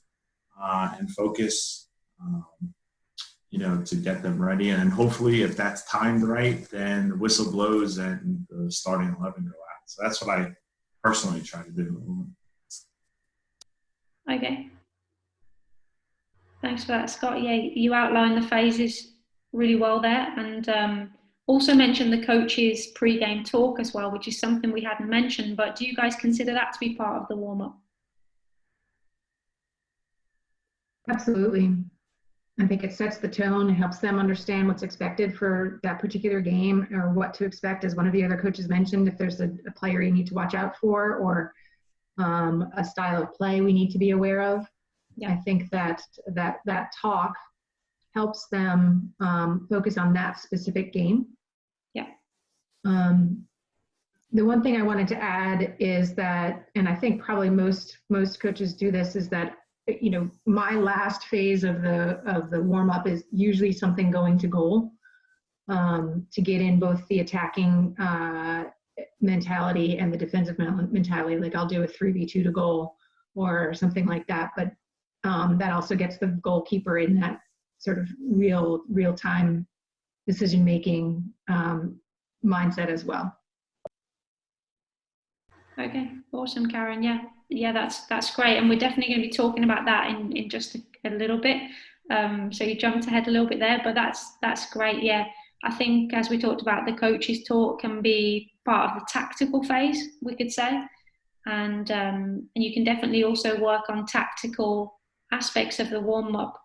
and focus, to get them ready. And hopefully if that's timed right, then the whistle blows and the starting 11 go out. So that's what I personally try to do. Okay. Thanks for that, Scott. Yeah, you outlined the phases really well there, and also mentioned the coach's pre-game talk as well, which is something we hadn't mentioned, but do you guys consider that to be part of the warm-up? Absolutely. I think it sets the tone, it helps them understand what's expected for that particular game or what to expect, as one of the other coaches mentioned, if there's a player you need to watch out for or a style of play we need to be aware of. Yeah. I think that talk helps them focus on that specific game. Yeah. The one thing I wanted to add is that, and I think probably most coaches do this, is that my last phase of the warm up is usually something going to goal, to get in both the attacking mentality and the defensive mentality. Like I'll do a 3v2 to goal or something like that. But that also gets the goalkeeper in that sort of real time decision making mindset as well. Okay, awesome, Karen. Yeah, that's great, and we're definitely going to be talking about that in just a little bit. So you jumped ahead a little bit there, but that's great. Yeah, I think as we talked about, the coaches talk can be part of the tactical phase, we could say, and you can definitely also work on tactical aspects of the warm up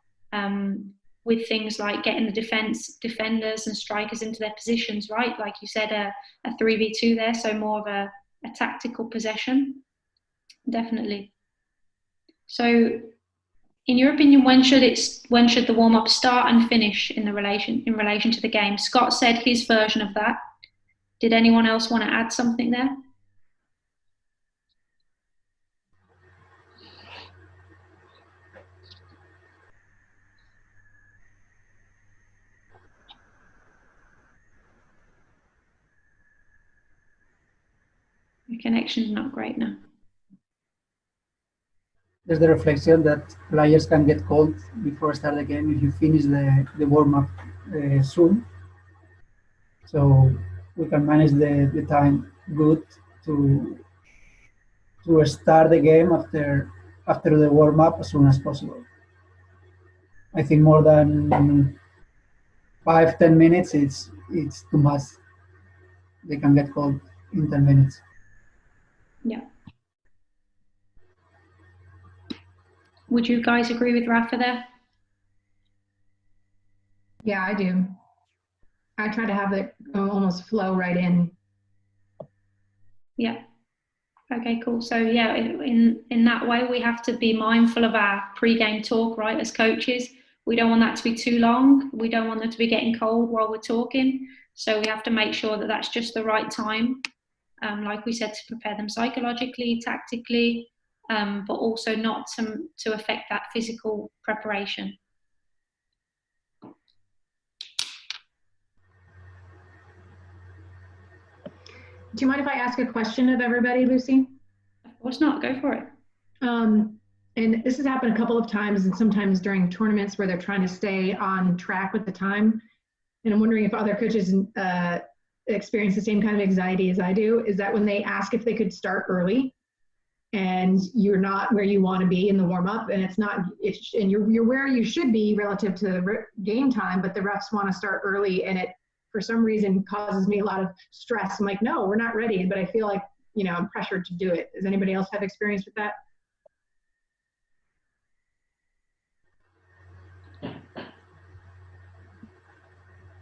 with things like getting the defenders and strikers into their positions, right? Like you said, a 3v2 there, so more of a tactical possession, definitely. So, in your opinion, when should the warm up start and finish in relation to the game? Scott said his version of that. Did anyone else want to add something there? The connection's not great now. There's the reflection that players can get cold before start the game if you finish the warm-up soon. So we can manage the time good to start the game after the warm-up as soon as possible. I think more than 5-10 minutes, it's too much. They can get cold in 10 minutes. Yeah. Would you guys agree with Rafa there? Yeah, I do. I try to have it almost flow right in. Yeah. Okay, cool. So yeah, in that way, we have to be mindful of our pre-game talk, right? As coaches, we don't want that to be too long. We don't want them to be getting cold while we're talking. So we have to make sure that that's just the right time, like we said, to prepare them psychologically, tactically, but also not to affect that physical preparation. Do you mind if I ask a question of everybody, Lucy? Of course not. Go for it. And this has happened a couple of times, and sometimes during tournaments where they're trying to stay on track with the time. And I'm wondering if other coaches experience the same kind of anxiety as I do. Is that when they ask if they could start early, and you're not where you want to be in the warm up, and and you're where you should be relative to the game time, but the refs want to start early, and it for some reason causes me a lot of stress. I'm like, no, we're not ready, but I feel like, I'm pressured to do it. Does anybody else have experience with that?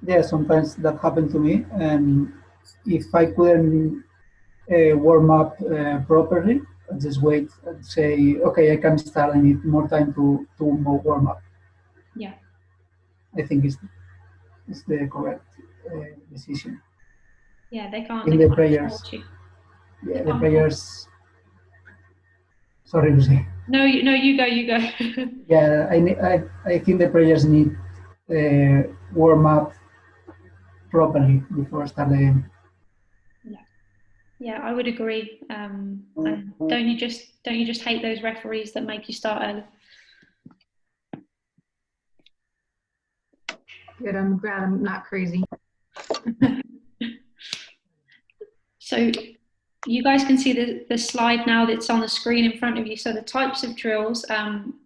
Yeah, sometimes that happened to me, and if I couldn't warm up properly, I just wait and say, okay, I can start. I need more time to warm up. Yeah. I think it's the correct decision. Yeah, they can't. In the players. Yeah, the players. Sorry, Lucy. No, you go. Yeah, I think the players need warm up properly before start the game. Yeah, I would agree. And don't you just hate those referees that make you start early? Good. I'm glad I'm not crazy. So you guys can see the slide now that's on the screen in front of you. So the types of drills,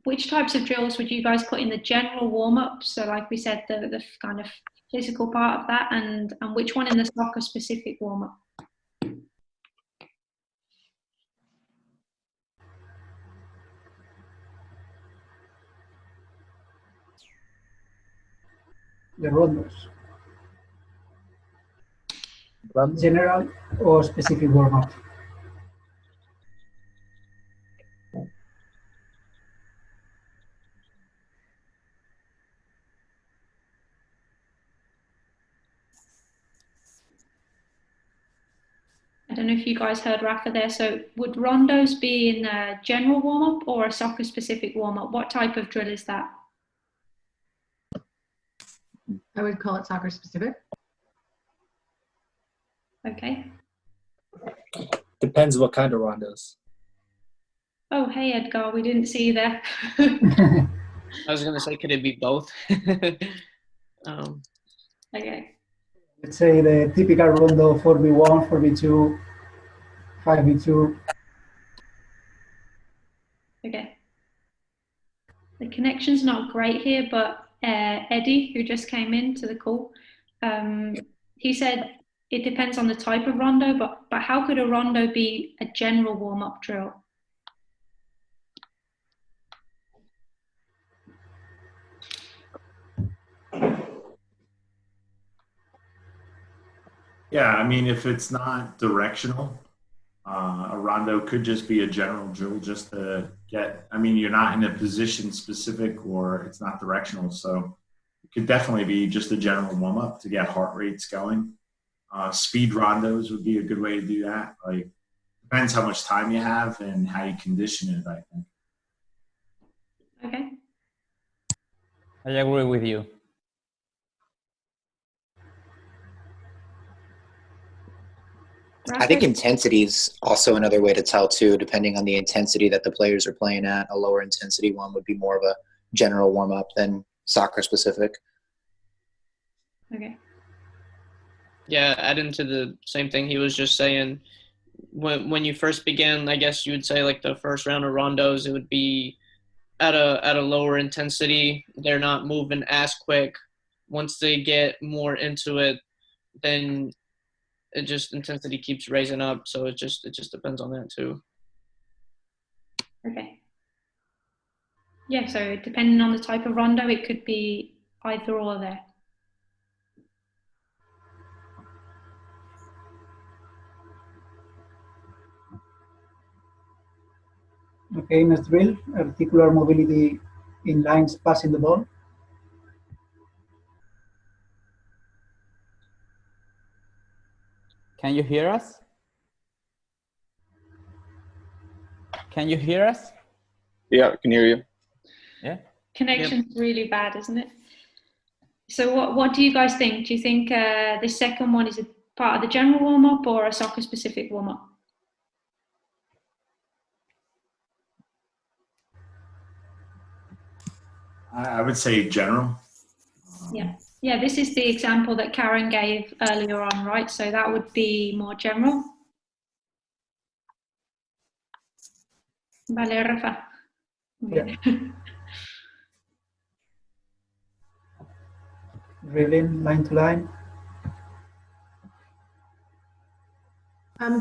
which types of drills would you guys put in the general warm-up? So like we said, the kind of physical part of that, and which one in the soccer specific warm-up? The rondos. General or specific warm-up? don't know if you guys heard Rafa there. So would rondos be in a general warm-up or a soccer-specific warm-up? What type of drill is that? I would call it soccer specific. Okay. Depends what kind of rondos. Oh, hey, Edgar, we didn't see you there. I was gonna say, could it be both? Okay. Let's say the typical rondo 4v1, 4v2, 5v2. Okay. The connection's not great here, but Eddie, who just came into the call, he said it depends on the type of rondo, but how could a rondo be a general warm-up drill? Yeah, I mean, if it's not directional, a rondo could just be a general drill just to get, I mean, you're not in a position specific or it's not directional. So it could definitely be just a general warm up to get heart rates going. Speed rondos would be a good way to do that. Like, depends how much time you have and how you condition it, I think. Okay. I agree with you. I think intensity is also another way to tell too, depending on the intensity that the players are playing at. A lower intensity one would be more of a general warm up than soccer specific. Okay. Yeah, adding to the same thing he was just saying, when you first began, I guess you would say like the first round of rondos, it would be at a lower intensity. They're not moving as quick. Once they get more into it, then it just intensity keeps raising up. So it just depends on that too. Okay. Yeah, so depending on the type of rondo, it could be either or there. Okay, next drill, articular mobility in lines passing the ball. Can you hear us? Can you hear us? Yeah, I can hear you. Yeah. Connection's really bad, isn't it? So what do you guys think? Do you think the second one is a part of the general warm-up or a soccer-specific warm-up? I would say general. Yeah. Yeah, this is the example that Karen gave earlier on, right? So that would be more general. Vale, Rafa. Yeah. Drilling line to line.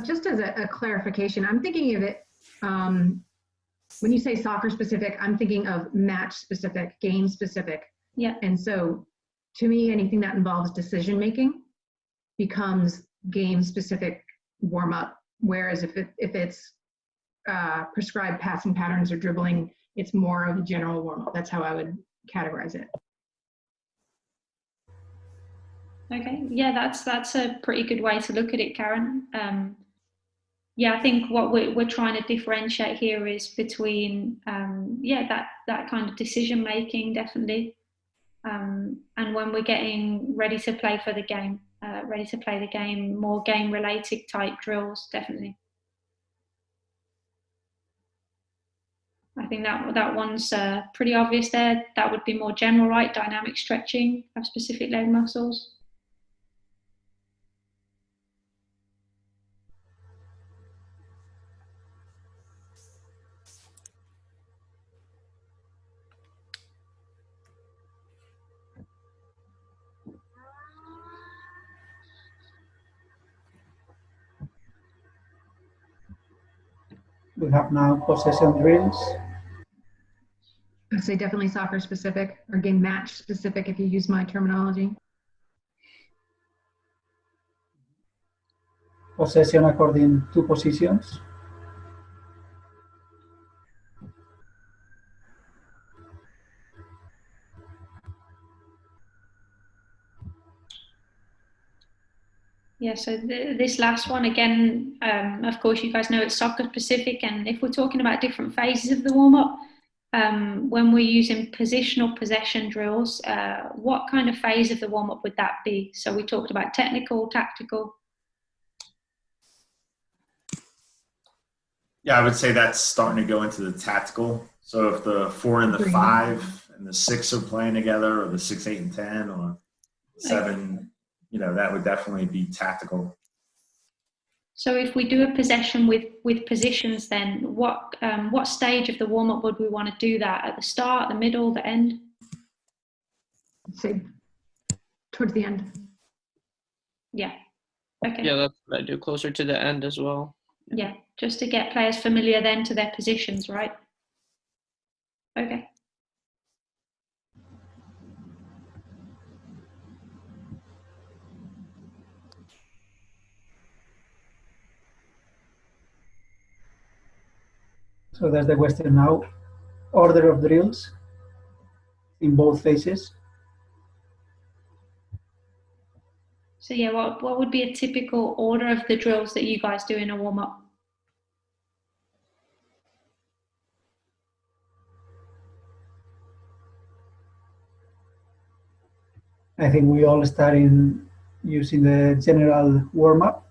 Just as a clarification, I'm thinking of it, when you say soccer specific, I'm thinking of match specific, game specific. Yeah. And so to me, anything that involves decision making becomes game specific warm up. Whereas if it's prescribed passing patterns or dribbling, it's more of a general warm up. That's how I would categorize it. Okay, yeah, that's a pretty good way to look at it, Karen. Yeah, I think what we're trying to differentiate here is between that kind of decision making, definitely, and when we're getting ready to play for the game, ready to play the game, more game related type drills, definitely. I think that one's pretty obvious there. That would be more general, right? Dynamic stretching of specific leg muscles. We have now possession drills. I'd say definitely soccer specific or game match specific if you use my terminology. Possession according to positions. Yeah, so this last one, again, of course, you guys know it's soccer specific, and if we're talking about different phases of the warm-up, when we're using positional possession drills, what kind of phase of the warm-up would that be? So we talked about technical, tactical. Yeah, I would say that's starting to go into the tactical. So if the 4 and the 5 and the 6 are playing together, or the 6, 8, and 10, or 7, you know, that would definitely be tactical. So if we do a possession with positions, then what stage of the warm-up would we want to do that? At the start, the middle, the end? I'd say towards the end. Yeah. Okay. Yeah, that's what I do, closer to the end as well. Yeah, just to get players familiar then to their positions, right? Okay. So that's the question now. Order of drills in both phases. So yeah, what would be a typical order of the drills that you guys do in a warm-up? I think we all start in using the general warm-up.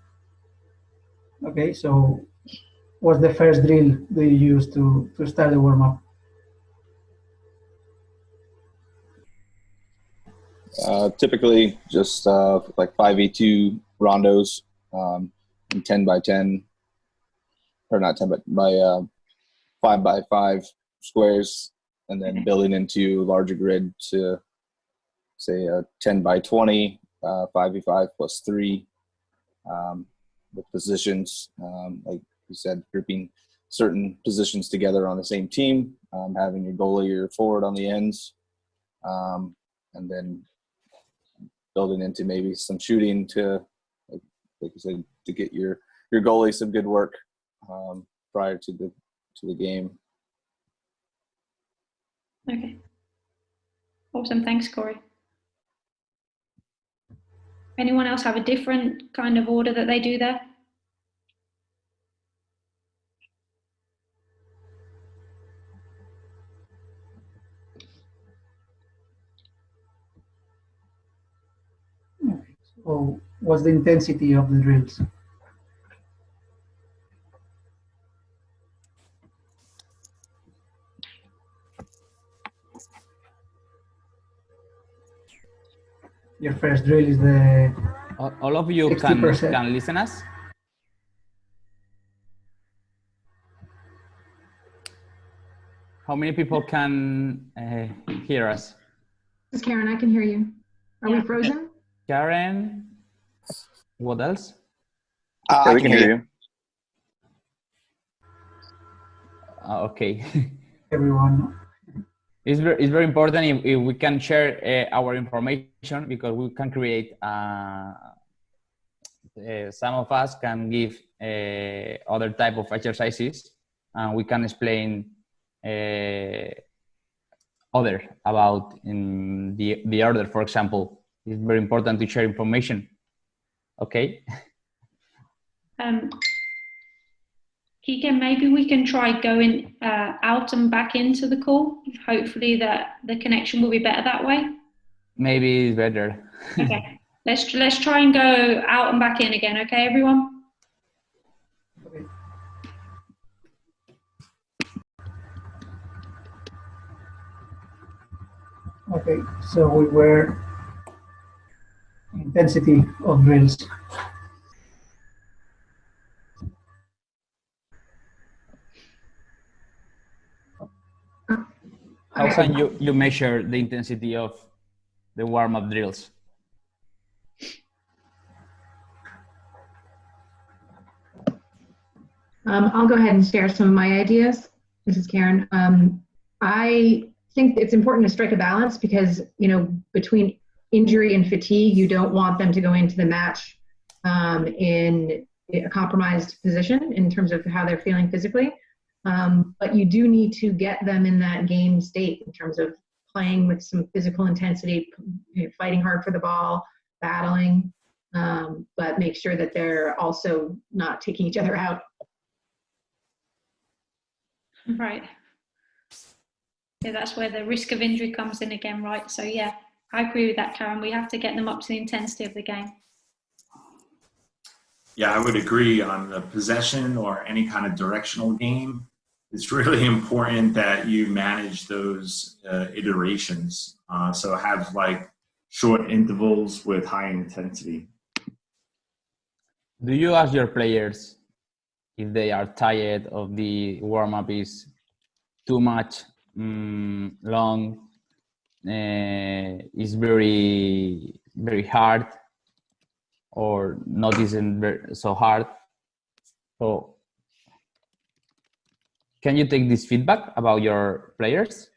Okay, so what's the first drill do you use to start the warm-up? Typically just like 5v2 rondos, and 10 by 10, or not 10 by 5 by 5 squares, and then building into larger grid to say 10 by 20, 5v5 plus 3, with positions, like you said, grouping certain positions together on the same team, having your goalie, your forward on the ends, and then building into maybe some shooting to, like you said, to get your goalie some good work prior to the game. Okay. Awesome. Thanks, Corey. Anyone else have a different kind of order that they do there? So what's the intensity of the drills? Your first drill is the All of you 60%. can listen us? How many people can hear us? This is Karen, I can hear you. Are we frozen? Karen, what else? Yeah, we can hear you. Okay. Everyone. It's very important if we can share our information, because we can create, some of us can give other type of exercises, and we can explain other about in the order, for example. It's very important to share information. Okay. Keegan, maybe we can try going out and back into the call. Hopefully that the connection will be better that way. Maybe it's better. Okay, let's try and go out and back in again. Okay, everyone. Okay, so we were intensity of drills. How can you measure the intensity of the warm-up drills? I'll go ahead and share some of my ideas. This is Karen. I think it's important to strike a balance, because, you know, between injury and fatigue, you don't want them to go into the match in a compromised position in terms of how they're feeling physically. But you do need to get them in that game state in terms of playing with some physical intensity, you know, fighting hard for the ball, battling. but make sure that they're also not taking each other out. Right. Yeah, that's where the risk of injury comes in again, right? So yeah, I agree with that, Karen. We have to get them up to the intensity of the game. Yeah, I would agree on the possession or any kind of directional game. It's really important that you manage those iterations. So have like short intervals with high intensity. Do you ask your players if they are tired of the warm-up is too much long, is very, very hard, or not isn't so hard? So can you take this feedback about your players?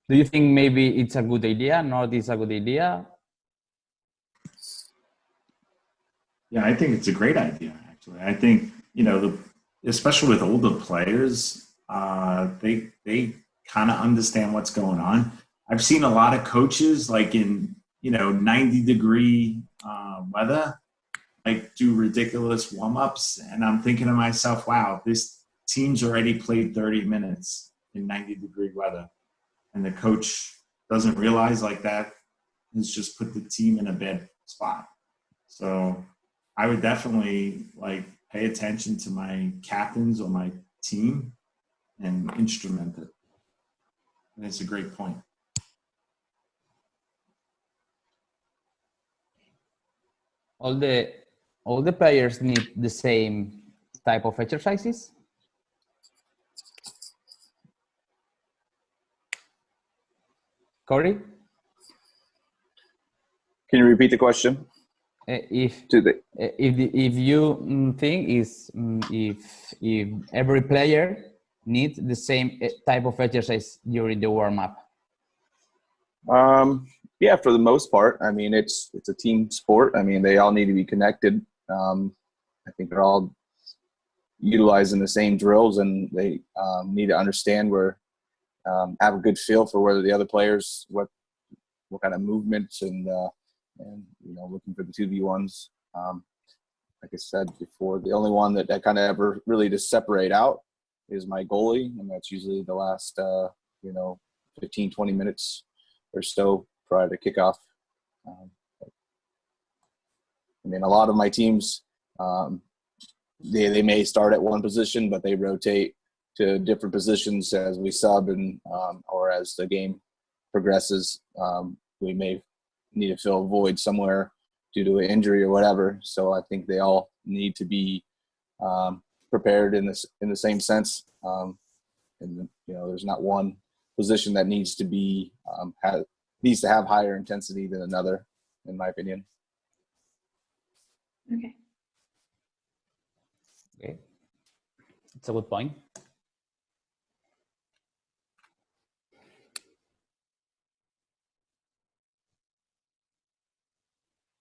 Do you think maybe it's a good idea, not it's a good idea? Yeah, I think it's a great idea, actually. I think, you know, especially with older players, they kind of understand what's going on. I've seen a lot of coaches like in, 90-degree weather, like do ridiculous warm-ups. And I'm thinking to myself, wow, this team's already played 30 minutes in 90-degree weather. And the coach doesn't realize like that has just put the team in a bad spot. So I would definitely like pay attention to my captains or my team and instrument it. And it's a great point. All the players need the same type of exercises? Corey? Can you repeat the question? If you think if every player needs the same type of exercise during the warm-up? Yeah, for the most part. I mean, it's a team sport. I mean, they all need to be connected. I think they're all utilizing the same drills, and they need to understand have a good feel for whether the other players, what kind of movements and looking for the 2v1s. Like I said before, the only one that kind of ever really to separate out is my goalie, and that's usually the last 15-20 minutes or so prior to kickoff. I mean, a lot of my teams, they may start at one position, but they rotate to different positions as we sub and or as the game progresses. We may need to fill a void somewhere due to an injury or whatever. So I think they all need to be prepared in the same sense. And there's not one position that needs to be needs to have higher intensity than another, in my opinion. Okay. Okay, it's a good point.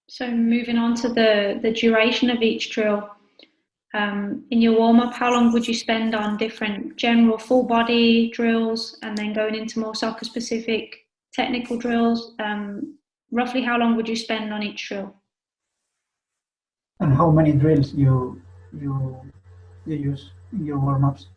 So moving on to the duration of each drill. In your warm-up, how long would you spend on different general full body drills and then going into more soccer specific technical drills? Roughly how long would you spend on each drill? And how many drills you use in your warm-ups?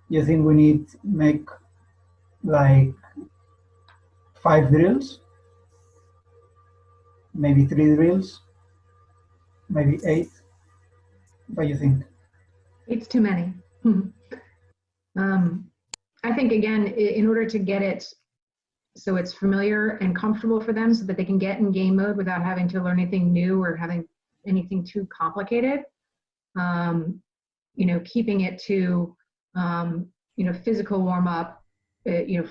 You think we need to make like 5 drills? Maybe 3 drills? Maybe 8? What do you think? It's too many. I think, again, in order to get it so it's familiar and comfortable for them so that they can get in game mode without having to learn anything new or having anything too complicated, keeping it to, physical warm up,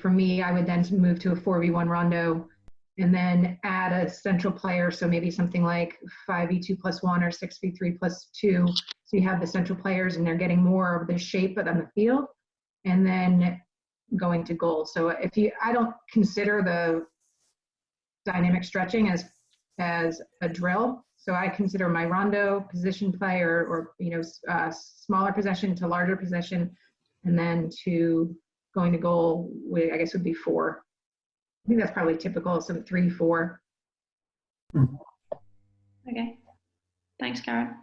for me, I would then move to a 4v1 rondo and then add a central player. So maybe something like 5v2 plus 1 or 6v3 plus 2. So you have the central players and they're getting more of the shape on the field and then going to goal. So I don't consider the dynamic stretching as a drill. So I consider my rondo position play or smaller possession to larger possession, and then to going to goal, I guess would be 4. I think that's probably typical, some 3, 4. Okay, thanks, Karen.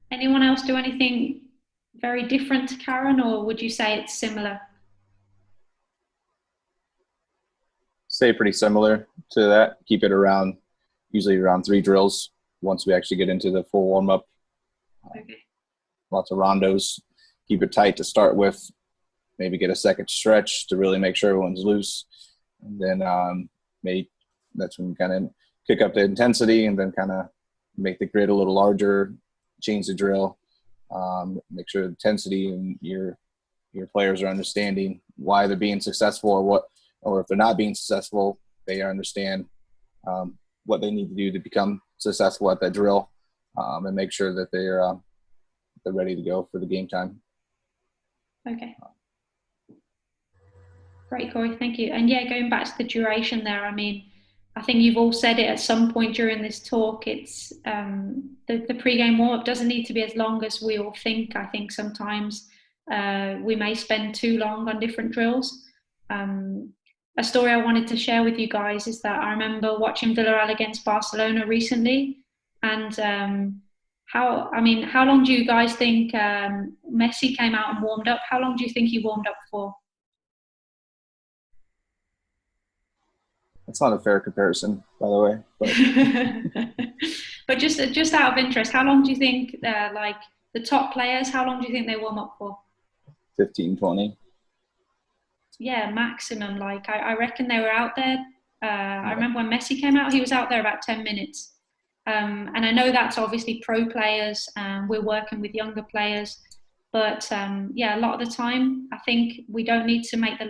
Anyone else do anything very different to Karen, or would you say it's similar? Stay pretty similar to that. Keep it usually around 3 drills once we actually get into the full warm up. Okay. Lots of rondos. Keep it tight to start with. Maybe get a second stretch to really make sure everyone's loose. And then that's when we kind of kick up the intensity and then kind of make the grid a little larger, change the drill, make sure the intensity and your players are understanding why they're being successful or if they're not being successful, they understand what they need to do to become successful at that drill, and make sure that they're ready to go for the game time. Okay. Great, Corey, thank you. And yeah, going back to the duration there, I mean, I think you've all said it at some point during this talk, it's the pre-game warm-up doesn't need to be as long as we all think. I think sometimes we may spend too long on different drills. A story I wanted to share with you guys is that I remember watching Villarreal against Barcelona recently, and how long do you guys think Messi came out and warmed up? How long do you think he warmed up for? That's not a fair comparison, by the way. But just out of interest, how long do you think like the top players, how long do you think they warm up for? 15, 20. Yeah, maximum. Like I reckon they were out there. I remember when Messi came out, he was out there about 10 minutes. And I know that's obviously pro players. We're working with younger players. But yeah, a lot of the time, I think we don't need to make the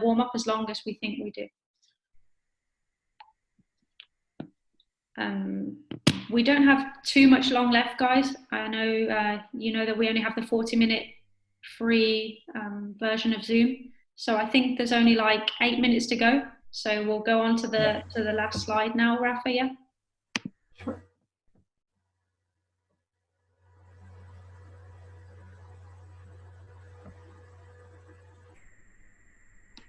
warm up as long as we think we do. We don't have too much long left, guys. I know you know that we only have the 40-minute free version of Zoom. So I think there's only like 8 minutes to go. So we'll go on to the last slide now, Rafa, yeah? Sure.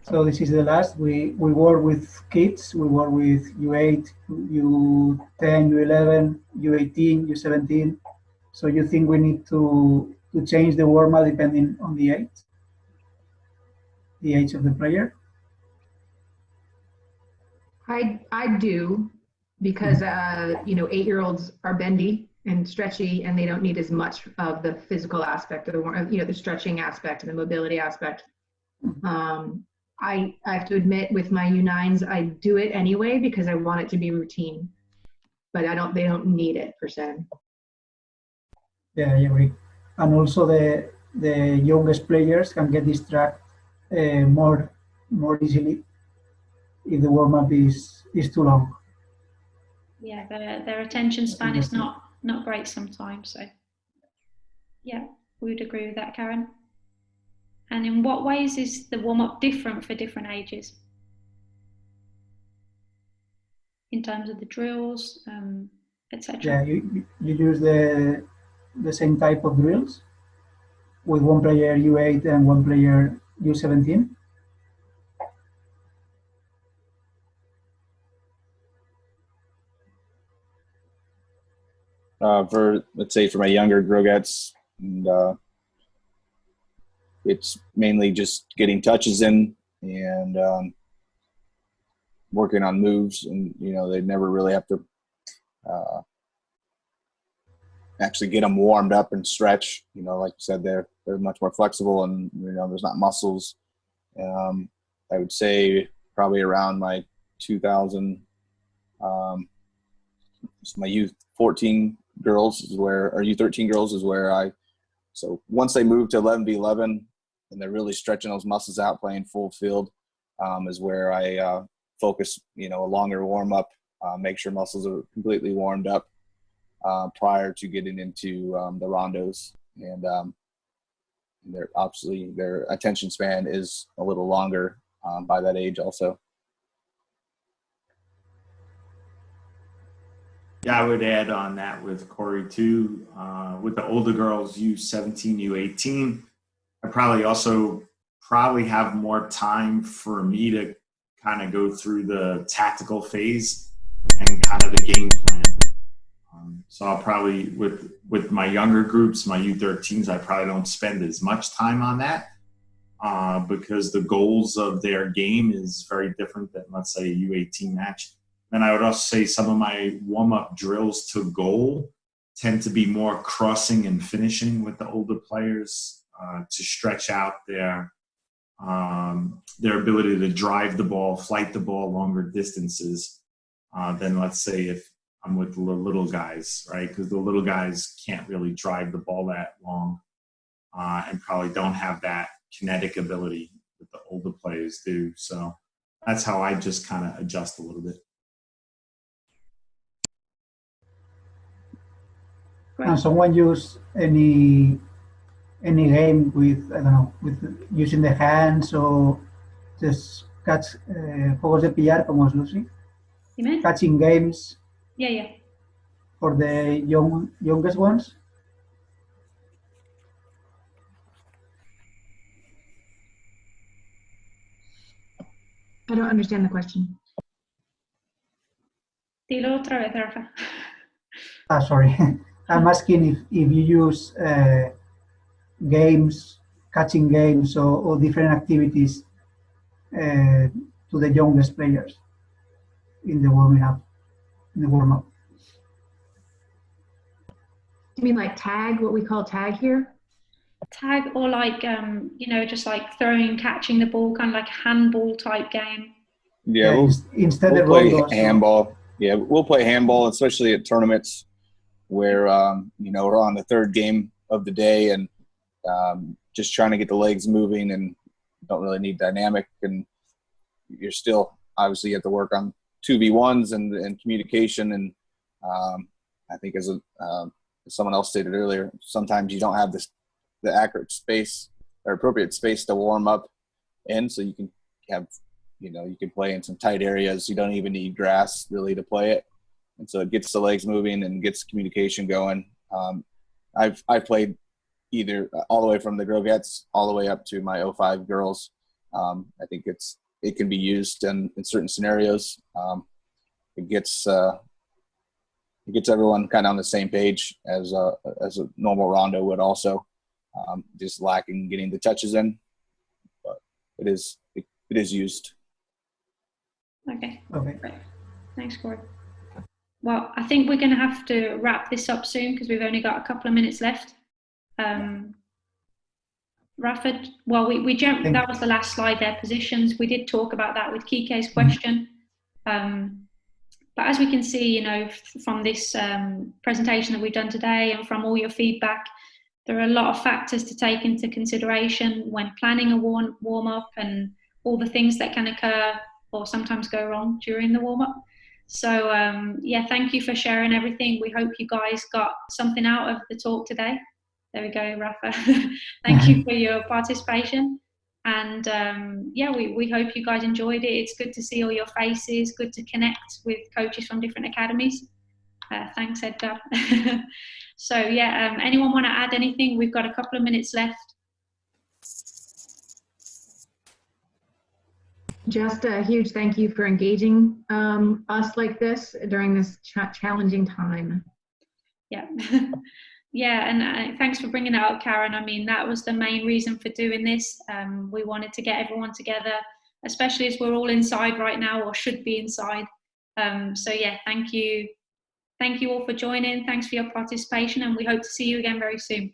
So this is the last. We work with kids. We work with U8, U10, U11, U18, U17. So you think we need to change the warm-up depending on the age of the player? I do, because 8-year-olds are bendy and stretchy, and they don't need as much of the physical aspect of the stretching aspect and the mobility aspect. I have to admit, with my U9s, I do it anyway because I want it to be routine, but they don't need it per se. Yeah, I agree. And also the youngest players can get distracted more easily if the warm-up is too long. Yeah, their attention span is not great sometimes. So yeah, we would agree with that, Karen. And in what ways is the warm-up different for different ages? In terms of the drills, etc. Yeah, you use the same type of drills with one player U8 and one player U17. Let's say for my younger Grogets, and it's mainly just getting touches in and working on moves, and they never really have to actually get them warmed up and stretch. Like you said, they're much more flexible, and there's not muscles. I would say probably around my 2000, my U14 girls is where, or U13 girls is where so once they move to 11v11 and they're really stretching those muscles out, playing full field, is where I focus, a longer warm up, make sure muscles are completely warmed up prior to getting into the rondos. And their attention span is a little longer by that age also. Yeah, I would add on that with Corey too. With the older girls, U17, U18, I probably have more time for me to kind of go through the tactical phase and kind of the game plan. So I'll probably, with my younger groups, my U13s, I probably don't spend as much time on that because the goals of their game is very different than, let's say, a U18 match. And I would also say some of my warm-up drills to goal tend to be more crossing and finishing with the older players to stretch out their ability to drive the ball, flight the ball longer distances than, let's say, if I'm with the little guys, right? Because the little guys can't really drive the ball that long and probably don't have that kinetic ability that the older players do. So that's how I just kind of adjust a little bit. And someone use any game with, I don't know, with using the hands or just catch juegos de pillar como es Lucy? Dime. Catching games Yeah. for the youngest ones? I don't understand the question. Dilo otra vez, Rafa. Sorry. I'm asking if you use games, catching games or different activities to the youngest players in the warm-up. You mean like tag, what we call tag here? Tag, or like, just like throwing, catching the ball, kind of like handball type game. Yeah, instead we'll of play handball. Yeah, we'll play handball, especially at tournaments where, we're on the third game of the day and just trying to get the legs moving and don't really need dynamic. And you're still, obviously, you have to work on 2v1s and communication. And I think as someone else stated earlier, sometimes you don't have the accurate space or appropriate space to warm up in, so you can have, you can play in some tight areas. You don't even need grass really to play it. And so it gets the legs moving and gets communication going. I've played either all the way from the Grogettes all the way up to my 05 girls. I think it can be used in certain scenarios. It gets everyone kind of on the same page as a normal rondo would also. Just lacking getting the touches in, but it is used. Okay. Great. Thanks, Corey. Well, I think we're going to have to wrap this up soon because we've only got a couple of minutes left. Rafa, well, we jumped, that was the last slide there, positions. We did talk about that with Kike's question. But as we can see, from this presentation that we've done today and from all your feedback, there are a lot of factors to take into consideration when planning a warm-up and all the things that can occur or sometimes go wrong during the warm-up. So, thank you for sharing everything. We hope you guys got something out of the talk today. There we go, Rafa. Thank you for your participation. And we hope you guys enjoyed it. It's good to see all your faces, good to connect with coaches from different academies. Thanks, Edgar. So anyone want to add anything? We've got a couple of minutes left. Just a huge thank you for engaging us like this during this challenging time. Yeah. And thanks for bringing that up, Karen. I mean, that was the main reason for doing this. We wanted to get everyone together, especially as we're all inside right now or should be inside. Thank you. Thank you all for joining. Thanks for your participation, and we hope to see you again very soon.